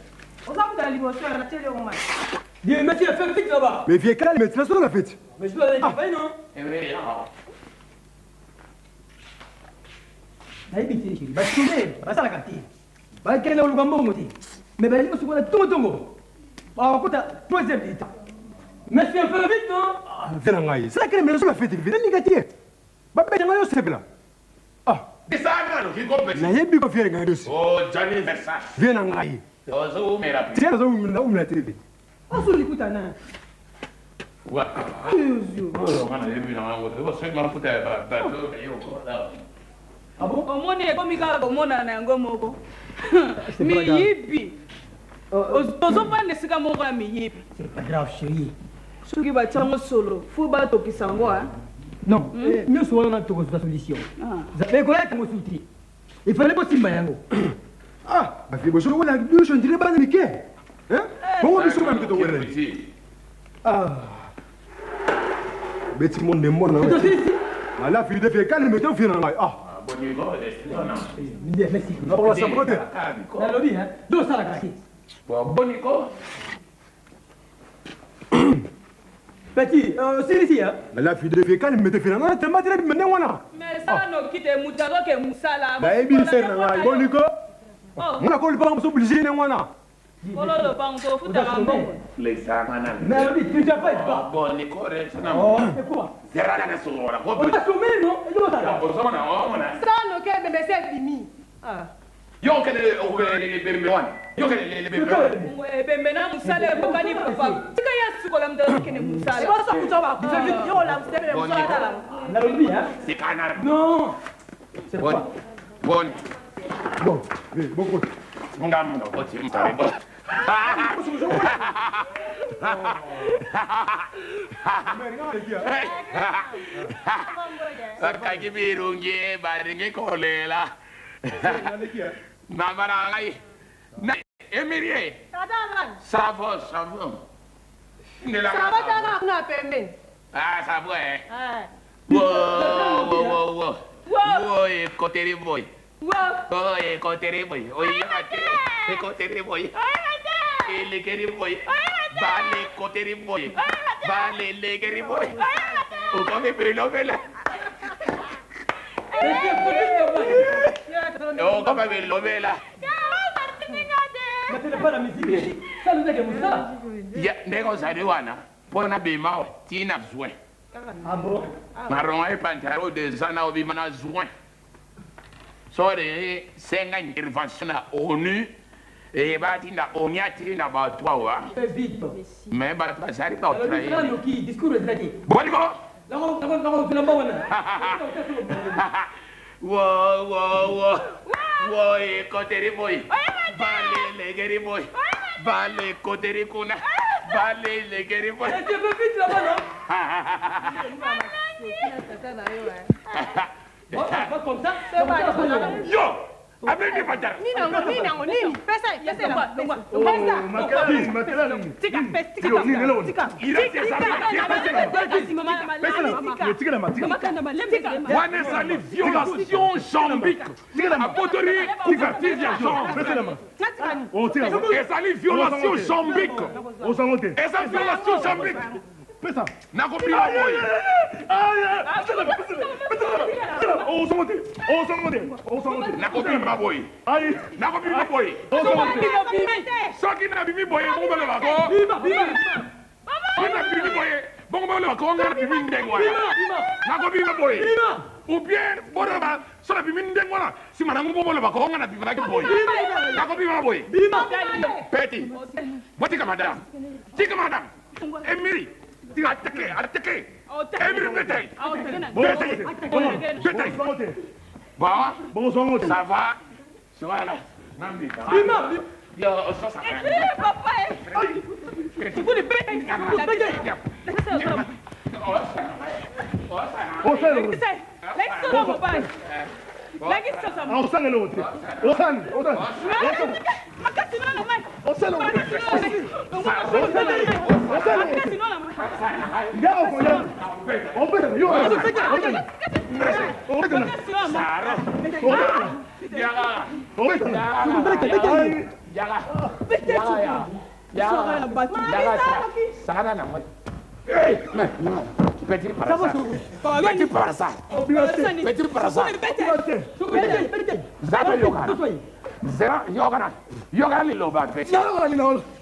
On va dans liboso na télé au match. Dis monsieur, fais vite là-bas. Mais viens calme, tu laisses la fête. Mais je dois aller travailler non? Eh oui, ah. Naibiti chérie, basule, basala kati. Ba kele oluga mbongo te. Mais ba liboso ko tongo tongo. Ba ko ta troisième état. Mais c'est un peu vite non? Viens ngai. C'est la crème de la fête, viens ningati. Ba be ngai osebla. Ah, Bisanga lo ki ko na yebi ko fiere ngai dosi. Oh, Johnny Versace. Viens ngai. Ozo mera. Tiens zo na télé. Aso likuta na. Wa. Oh, kana yebi na ngo. Bo se mara puta ba to yo ko la. Ah bon? Omoni ekomi kaka komona na yango moko. Miyibi. Tozopanda esika moko ya miyibi. C'est pas grave chérie. Soki batiango solo fo batokisa yango non nyonso wana tokozwa solution zabekoya tango suti ifale bosimba yango Ah, ba fi boso wala douche on dirait bana nike. Hein? Bon biso ba mito wala. Ah. Beti mon de mon. Ala fi de fe calme meto fi na ngai. Ah. Boni go Bien, merci. Na pour la sabrote. Na lobi hein. Do sala kaki. Boni go. Petit, c'est ici hein. La fi de fe calme meto fi na ngai. Te matre mene wana. Mais ça no kite mutaro ke musala. Ba ebi fer na ngai. Boni ko. Mona ko le pas obligé na wana. Kololo bang to futa mambo. Les samana. Na lobi tu n'as pas. Boni ko re sana. Oh, c'est quoi? Zerana na sura. On t'a sommé non? Et comment ça? Bozona ona. Sano ke bebe se bimi. Ah. Yo ke le bembe wana. Yo ke le bembe. Bembe na musala ebokani papa. Tika ya sukola mutaro ke ne musala. C'est pas ça que tu vas. Yo la mstebe musala dala. Na lobi hein. C'est canard. Non. C'est quoi? Bon. Bon, bon ko. Ngam no oti mtare bo. Kaki birungi baringi kolela. Namara ngai. Na Emilie. Ça va, ça va. Ça va tanga kuna pembe. Ah, ça va. Wow. Wow, écoutez boy. Oh, écoutez boy. Oh, écoutez boy. Le keri boy. Vale, écoutez boy. Vale, le keri boy. O come per l'ovela. O come per l'ovela. Mettez pas la musique. Ça nous est comme ça. Ya, nego zariwana. Pona bima tina zwe. Ah bon? Maron e pantaro de zana obi mana zwe. Sore senga intervention na ONU e batinda onyati na batwa wa. Fais vite. Mais batwa zari ba Alors, otraye. le qui discours est traité. Boniko. Là, on fait la bonne. Wo écoutez boy. Vale, le keri boy. Vale, écoutez kuna. Vale, le keri boy. Tu peux vite là-bas, non? Pas comme ça. Yo! Abedi patar. Nini. Pesa la. Tika. Wane sali violation chambique. Apotori couverture d'argent. Et sali violation chambique. Et sali violation chambique. Pesa. nakopima boye nakopima boye nakopima boye soki nabimi boye bongobalobako nabimi boye bongobalobako nga nabimi ndenge wana nakopima boye ou bien boloba so nabimi ndenge wana nsima nango bobolobako nga nabimaki boye nakopima boye peti botika madame Emily atake Emily bétail bah ça va voilà papa vous les bétail Petit parasal. Yoga ni loba petit.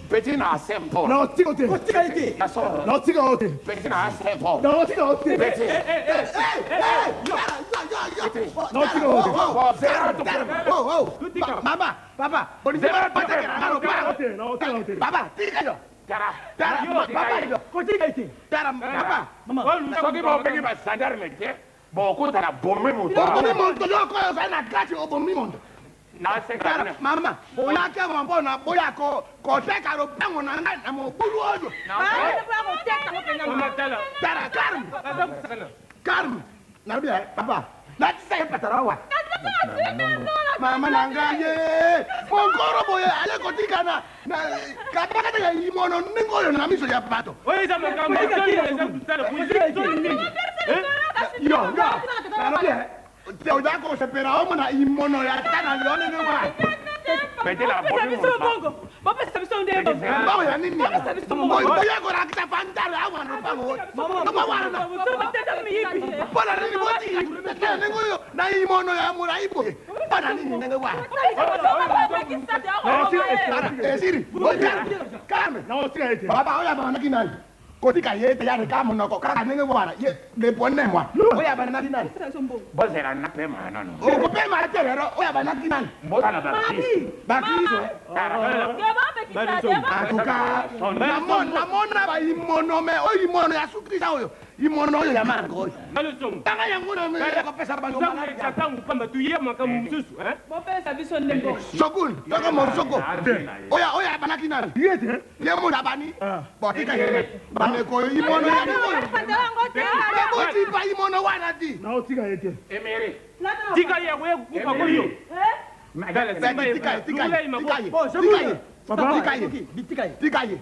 Petit na sempo. No, ticote. No, ticote. Petit na sempo. No, ticote. Petit. No, ticote. Mama, papa, papa, tika Tara, papa, mama. Soki ba begi ba sandar mete. Boko tara bombe moto. Na sekara. Mama, oyake mbona boya ko teka ro pango na ngai na mo bulu ojo. Tara Karm. Na bia papa. Na tse patara wa. Mama nangaye. Mongoro boya ale ko tikana. Na kapaka ta imono ningoyo na miso ya pato. Oye za makambo Yo. Na bia. Teo dako sepera omo na imono ya tana lione ni wa. Pete la bombe moto. Papa sabiso ndembo. Bawo ya nini? Boya ko rakita fantara awa no pango. Mama wana. Para nini boti? Tena ningoyo na imono ya muraibo. Para nini nenge wa? Siri. Kame. No, ticote. Baba oya bana kinani. Kotika yete ya rekamu noko kaka nenge wana. Ye le ponne mwa. Oya bana kinani. Bozera na pema no. O pema atero oya bana kinani. Mbona na baki. Bakizo. Atuka. Namona ba imono me o imono ya sukrisa oyo. Imono oyo ya marko. Nalosom. Tanga yangu na me ko pesa ba Zangu chatangu pamba tuye makamu msusu, Papa sabiso ndembo. Sokun, toka mo soko. Oya bana kinani. Yete. Ye mo dabani. Botika yete. Bane ko imono ya imono. Boti ba imono wana di. No, ticote. Emery. Tika ya wewe kupa kwa hiyo. Dale, Tikaye.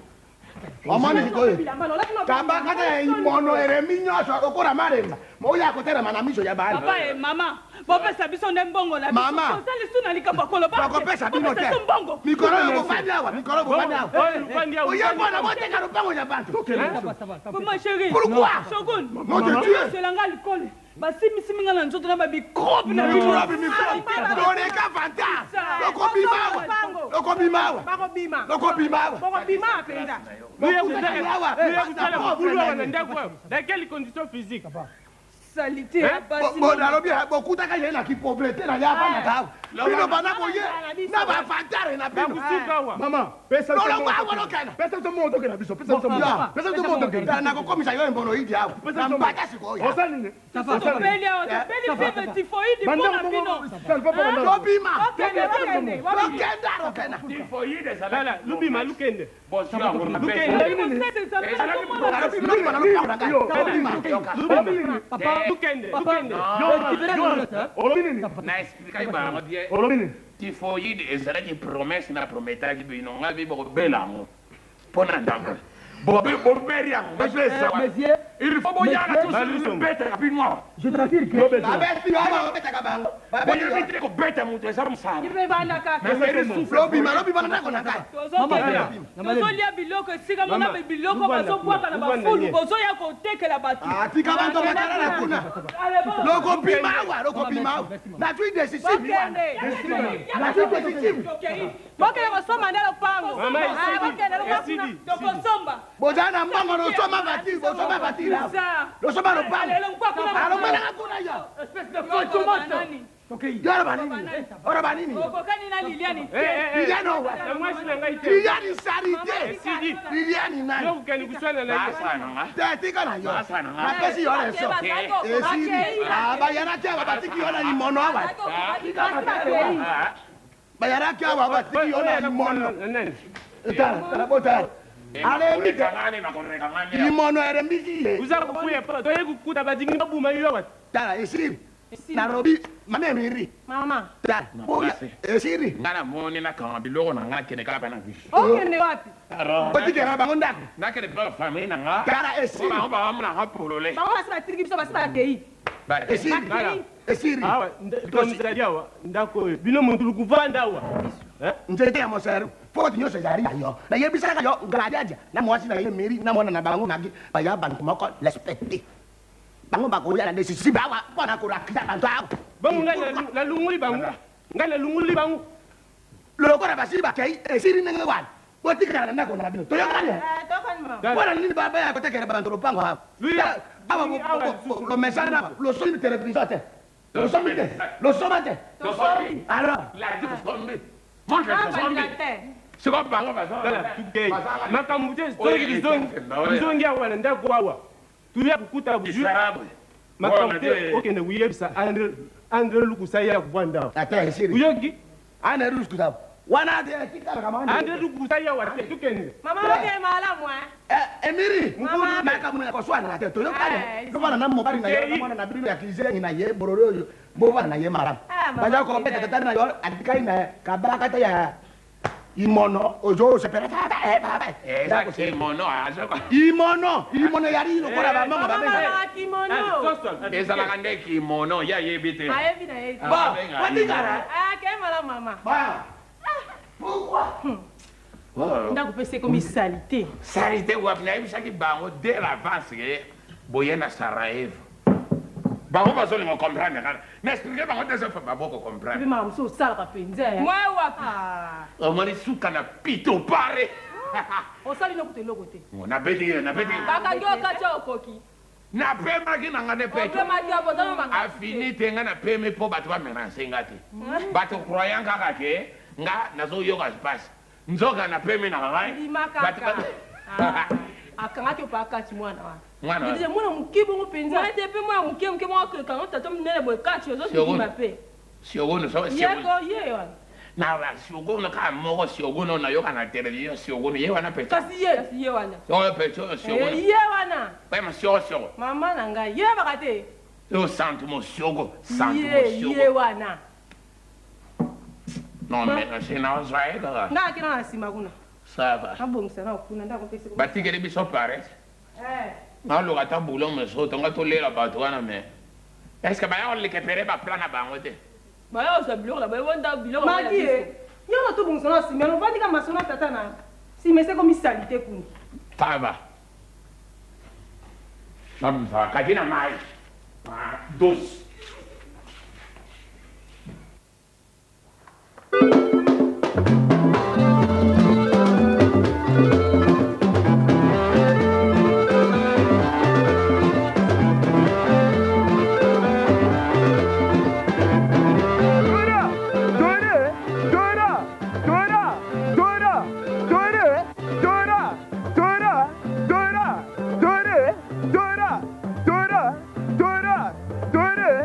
Omani koye. Kamba kata imono ereminyo so okora maremba. Mo ya kotera manamisho ya bana. Papa e mama. Papa sabiso ndembongo la. Mama. Sali suna likamba kolo ba. Papa pesa bino te. Mikoro yo bofanya wa, mikoro bofanya wa. Oye bwana bote ka rupango ya bantu. Comment chérie? Pourquoi? Shogun. Mon Dieu. C'est langa likole. Basimi nga na nzoto na ba bikrobe na bikrobe. Dore ka fanta. Loko bimawa. Penda. Dans quelles conditions physiques? Salité. Bon, alors bien, beaucoup de gens qui pauvreté na ya bana ka. Bino bana boye. Na ba fantare na bino. Mama, pesa to moto kana biso. Pesa to moto kana. Na ko komisa yo mbono idi hapo. Na mpaka siko yo. Osa nini? Peli fever typhoid bona bino. Lobima. Lokenda rokena. Typhoid Lala, lubima lukende. Bosi ya na explica ibanga die typhoid ezalaki promesse na prometaki bino nga bi boko belango mpona ndambo Monsieur, il faut que tu bête rapidement. je t'assure que... tozolia biloko esika mona biloko bazobwaka na bafulu bozoya kotekela bato tika bantu batalala kuna lokopima awa natui decisive bokele kosomba nde lopango tokosomba bozana mbongo losoma batiri bosoma batiri losoma lopango alomanaka kuna yo ora banini okokani na liliani liliani sarite liliani nani yokukani kuswana na tetika na yo napesi yo leso esiri bayaraki awa batiki yo na limono awa bayaraki awa batiki yo na limono tala bota limono erembiki uzakukuya pa toye kukuta badingi babuma yo wat tala esiri Nairobi mame miri mama tala esiri ngana moni na kanga biloko na ngana kene kala bana bishi okende wapi otikela bango ndako na kene ba famille na nga tala esiri ba amna ha polole bango basi batiriki biso basi bakei esiri awa ndomzali awa ndako oyo bino muntu lukuvanda awa nzete ya moseru foti nyonso ezali na yo nayebisaka yo ngalajaja na mwasi na ye miri na mwana na bango nagi baya bantu moko respecte bango bakoya na decisive awa mpona korakisa bantu awa bango na lunguli bango ngai na lunguli bango lokola basili bakei esiri ndenge wana botikala na ndako na bino toyokane wana nini baya kotekela bantu lopango awa awa lomesana losomi television te losomi te losoma te alors siko bango bazala tukei makambo te soki bizongi awa na ndako awa tuya kukuta buju makambo te okende kuyebisa andre lukusa ya kuvanda uyoki ane lukusa wana de kitala kamande andre lukusa ya wate tukende mama oke malamu emiri mukuru maka muna kwa swana te to yokane ko bana na mobali na yo mwana na bibi ya kize ina ye bororo yo boba na ye mara baja ko mbete tata na yo atikai na kabaka ta ya imono ojo se pera tata baba imono azoko imono yari lo kora ba mama ba kimono ezala kande kimono ya yebite maevi na yezi ba patikara ke malamu mama ba pourquoi ndakupesa komi salite salite wapi nayebisaki bango de l'avance ke boye na Sarajevo bango bazolinga comprendre kana naexplike bango te sofa baboko comprendre mama mosu osalaka mpenza mwa wapi omoni suka na pito pare osali nokuta eloko te nabeti bakangi okatya okoki napemaki nanga ne peto opemaki abozana afini te nga napemi mpo bato bamélange nga te bato croyant kaka ke nga nazoyoka pasi nzoka napemi nanga ngai akangaki opa akati mwana wana mwana moke bongo mpenza te mpe mwana moke mwana kekanga tata monene boye kati ozokima mpe siogono ye wana na siogono ka moko siogono nayoka na television siogono ye wana pe kasi ye wana oyo pe siogono ye wana pema siogo mama na ngai ye baka te yo santu mo siogo ye wana non mais c'est na ozae kaka nga kina na sima kuna sava abongisa na kuna ndako pese ko batikeli biso pare ngaloka ta bulo mesoto nga tolela bato wana me est ce que baya olekepere baplan na bango te bayoza biloko na bayebonda biloko maki ye nyonso tobongisa na sima ovandika maso na tata na sima ese komi salite kuna fava namva kaki na mai dos Dora!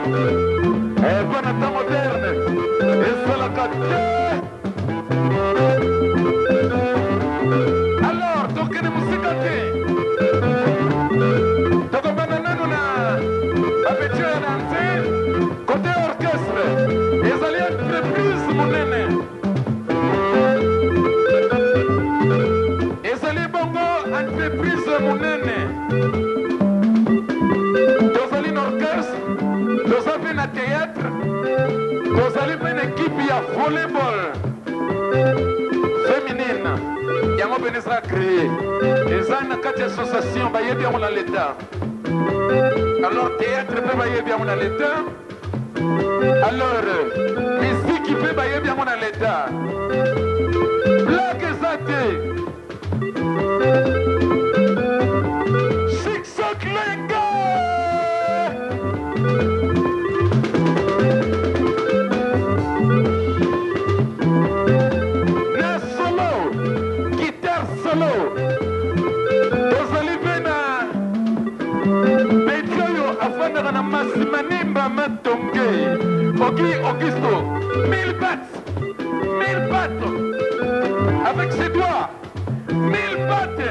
Bana ta moderne esalaka te. Alors tokende mosika te tokobanda nano na babetio ya danse kote orchestre ezali entreprise monene ezali bongo entreprise monene tozali na orchestre toza mpe na théâtre tozali mpe na ekipe ya volleyball féminine yango mpe ezala créé eza na kati ya association bayebi yango na l'état alors théâtre mpe bayebi yango na l'état alors misiki mpe bayebi yango na l'état blake eza te siksoklenga tozali mpe na beti oyo afandaka na masimanimba matonge oki augusto 1000 battes avec ses doigts 1000 battes.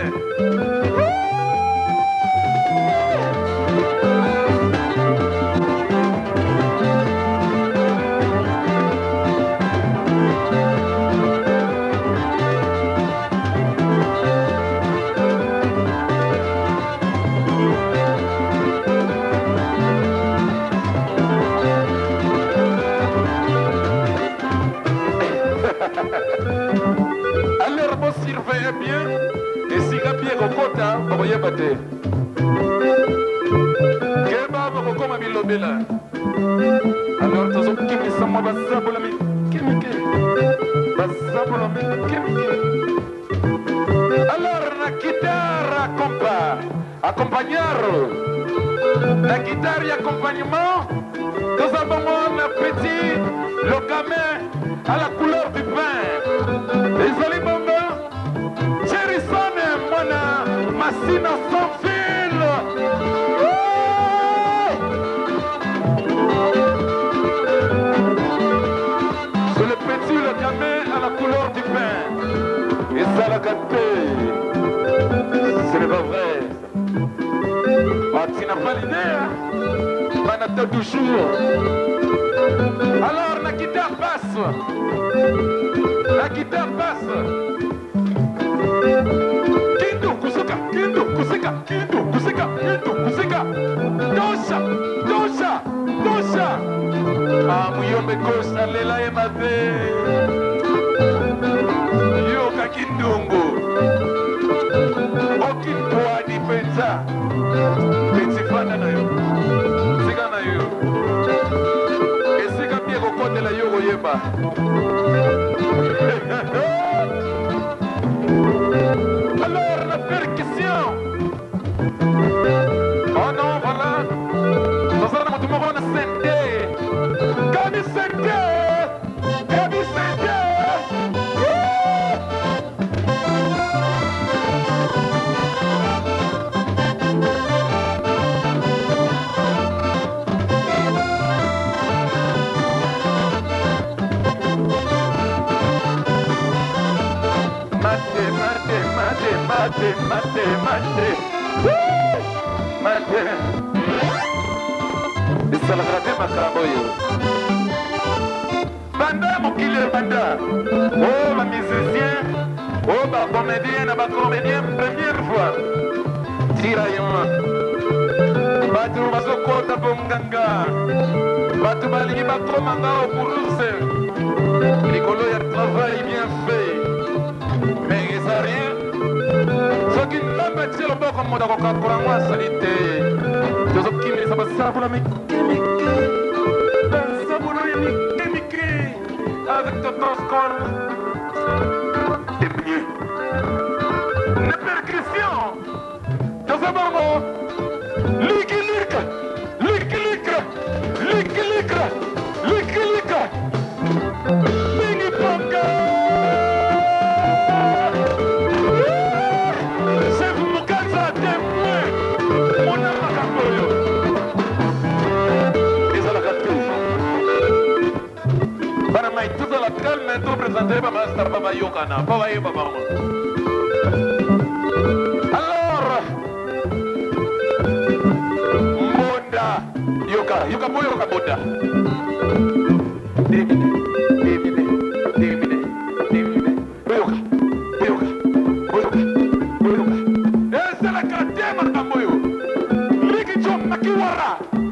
Alors vous surveillez bien et si bien kokota bakoyeba te keba bakokoma bilobela alors tozokimisa mwa basabola mikemike alors na guitare accompagnar na guitare ya accompagnement toza bongo na petit le gamin à la couleur du pain. Désolé bongo, Cherison et Mona, Massina sans fil. C'est le petit, le gamin à la couleur du pain. Et ça l'a gâté. Ce n'est pas vrai. Ah, tu n'as pas l'idée, hein? Manata toujours. Alors la guitare passe. Kindu kusika. Tosha. Ah, muyombe kosa lela emabe. Yoka kindungu. Okintwadi penza. Pensifana na yo. Sika na yo. Esika pie kokote la yo yeba. Alors la percussion. Oh non, voilà. Nous allons tout le monde sentir. Gabi sentir. Mate. Bisalakate makaboyo. Banda mokile banda. Oh ma musicien. Oh ba comédien na ba comédien première fois. Tiraillon. Batu basokota bomganga. Batu balingi bakomanga au bourse. Nicolo ya travail bien fait. Mais ça rien. Soki namba tshelo boko moda ko kakura ngwa salite. Tozo kimi sa basabula mikemike. Basabula mikemike. Avec ton corps. Et mieux. La percussion. Tozo bongo. Lika. Bingi ponga. rasta baba yokana baba ye baba. Alors Mbonda yoka boyo ka Mbonda. Esa la kadema kamboyo. Liki chom makiwara.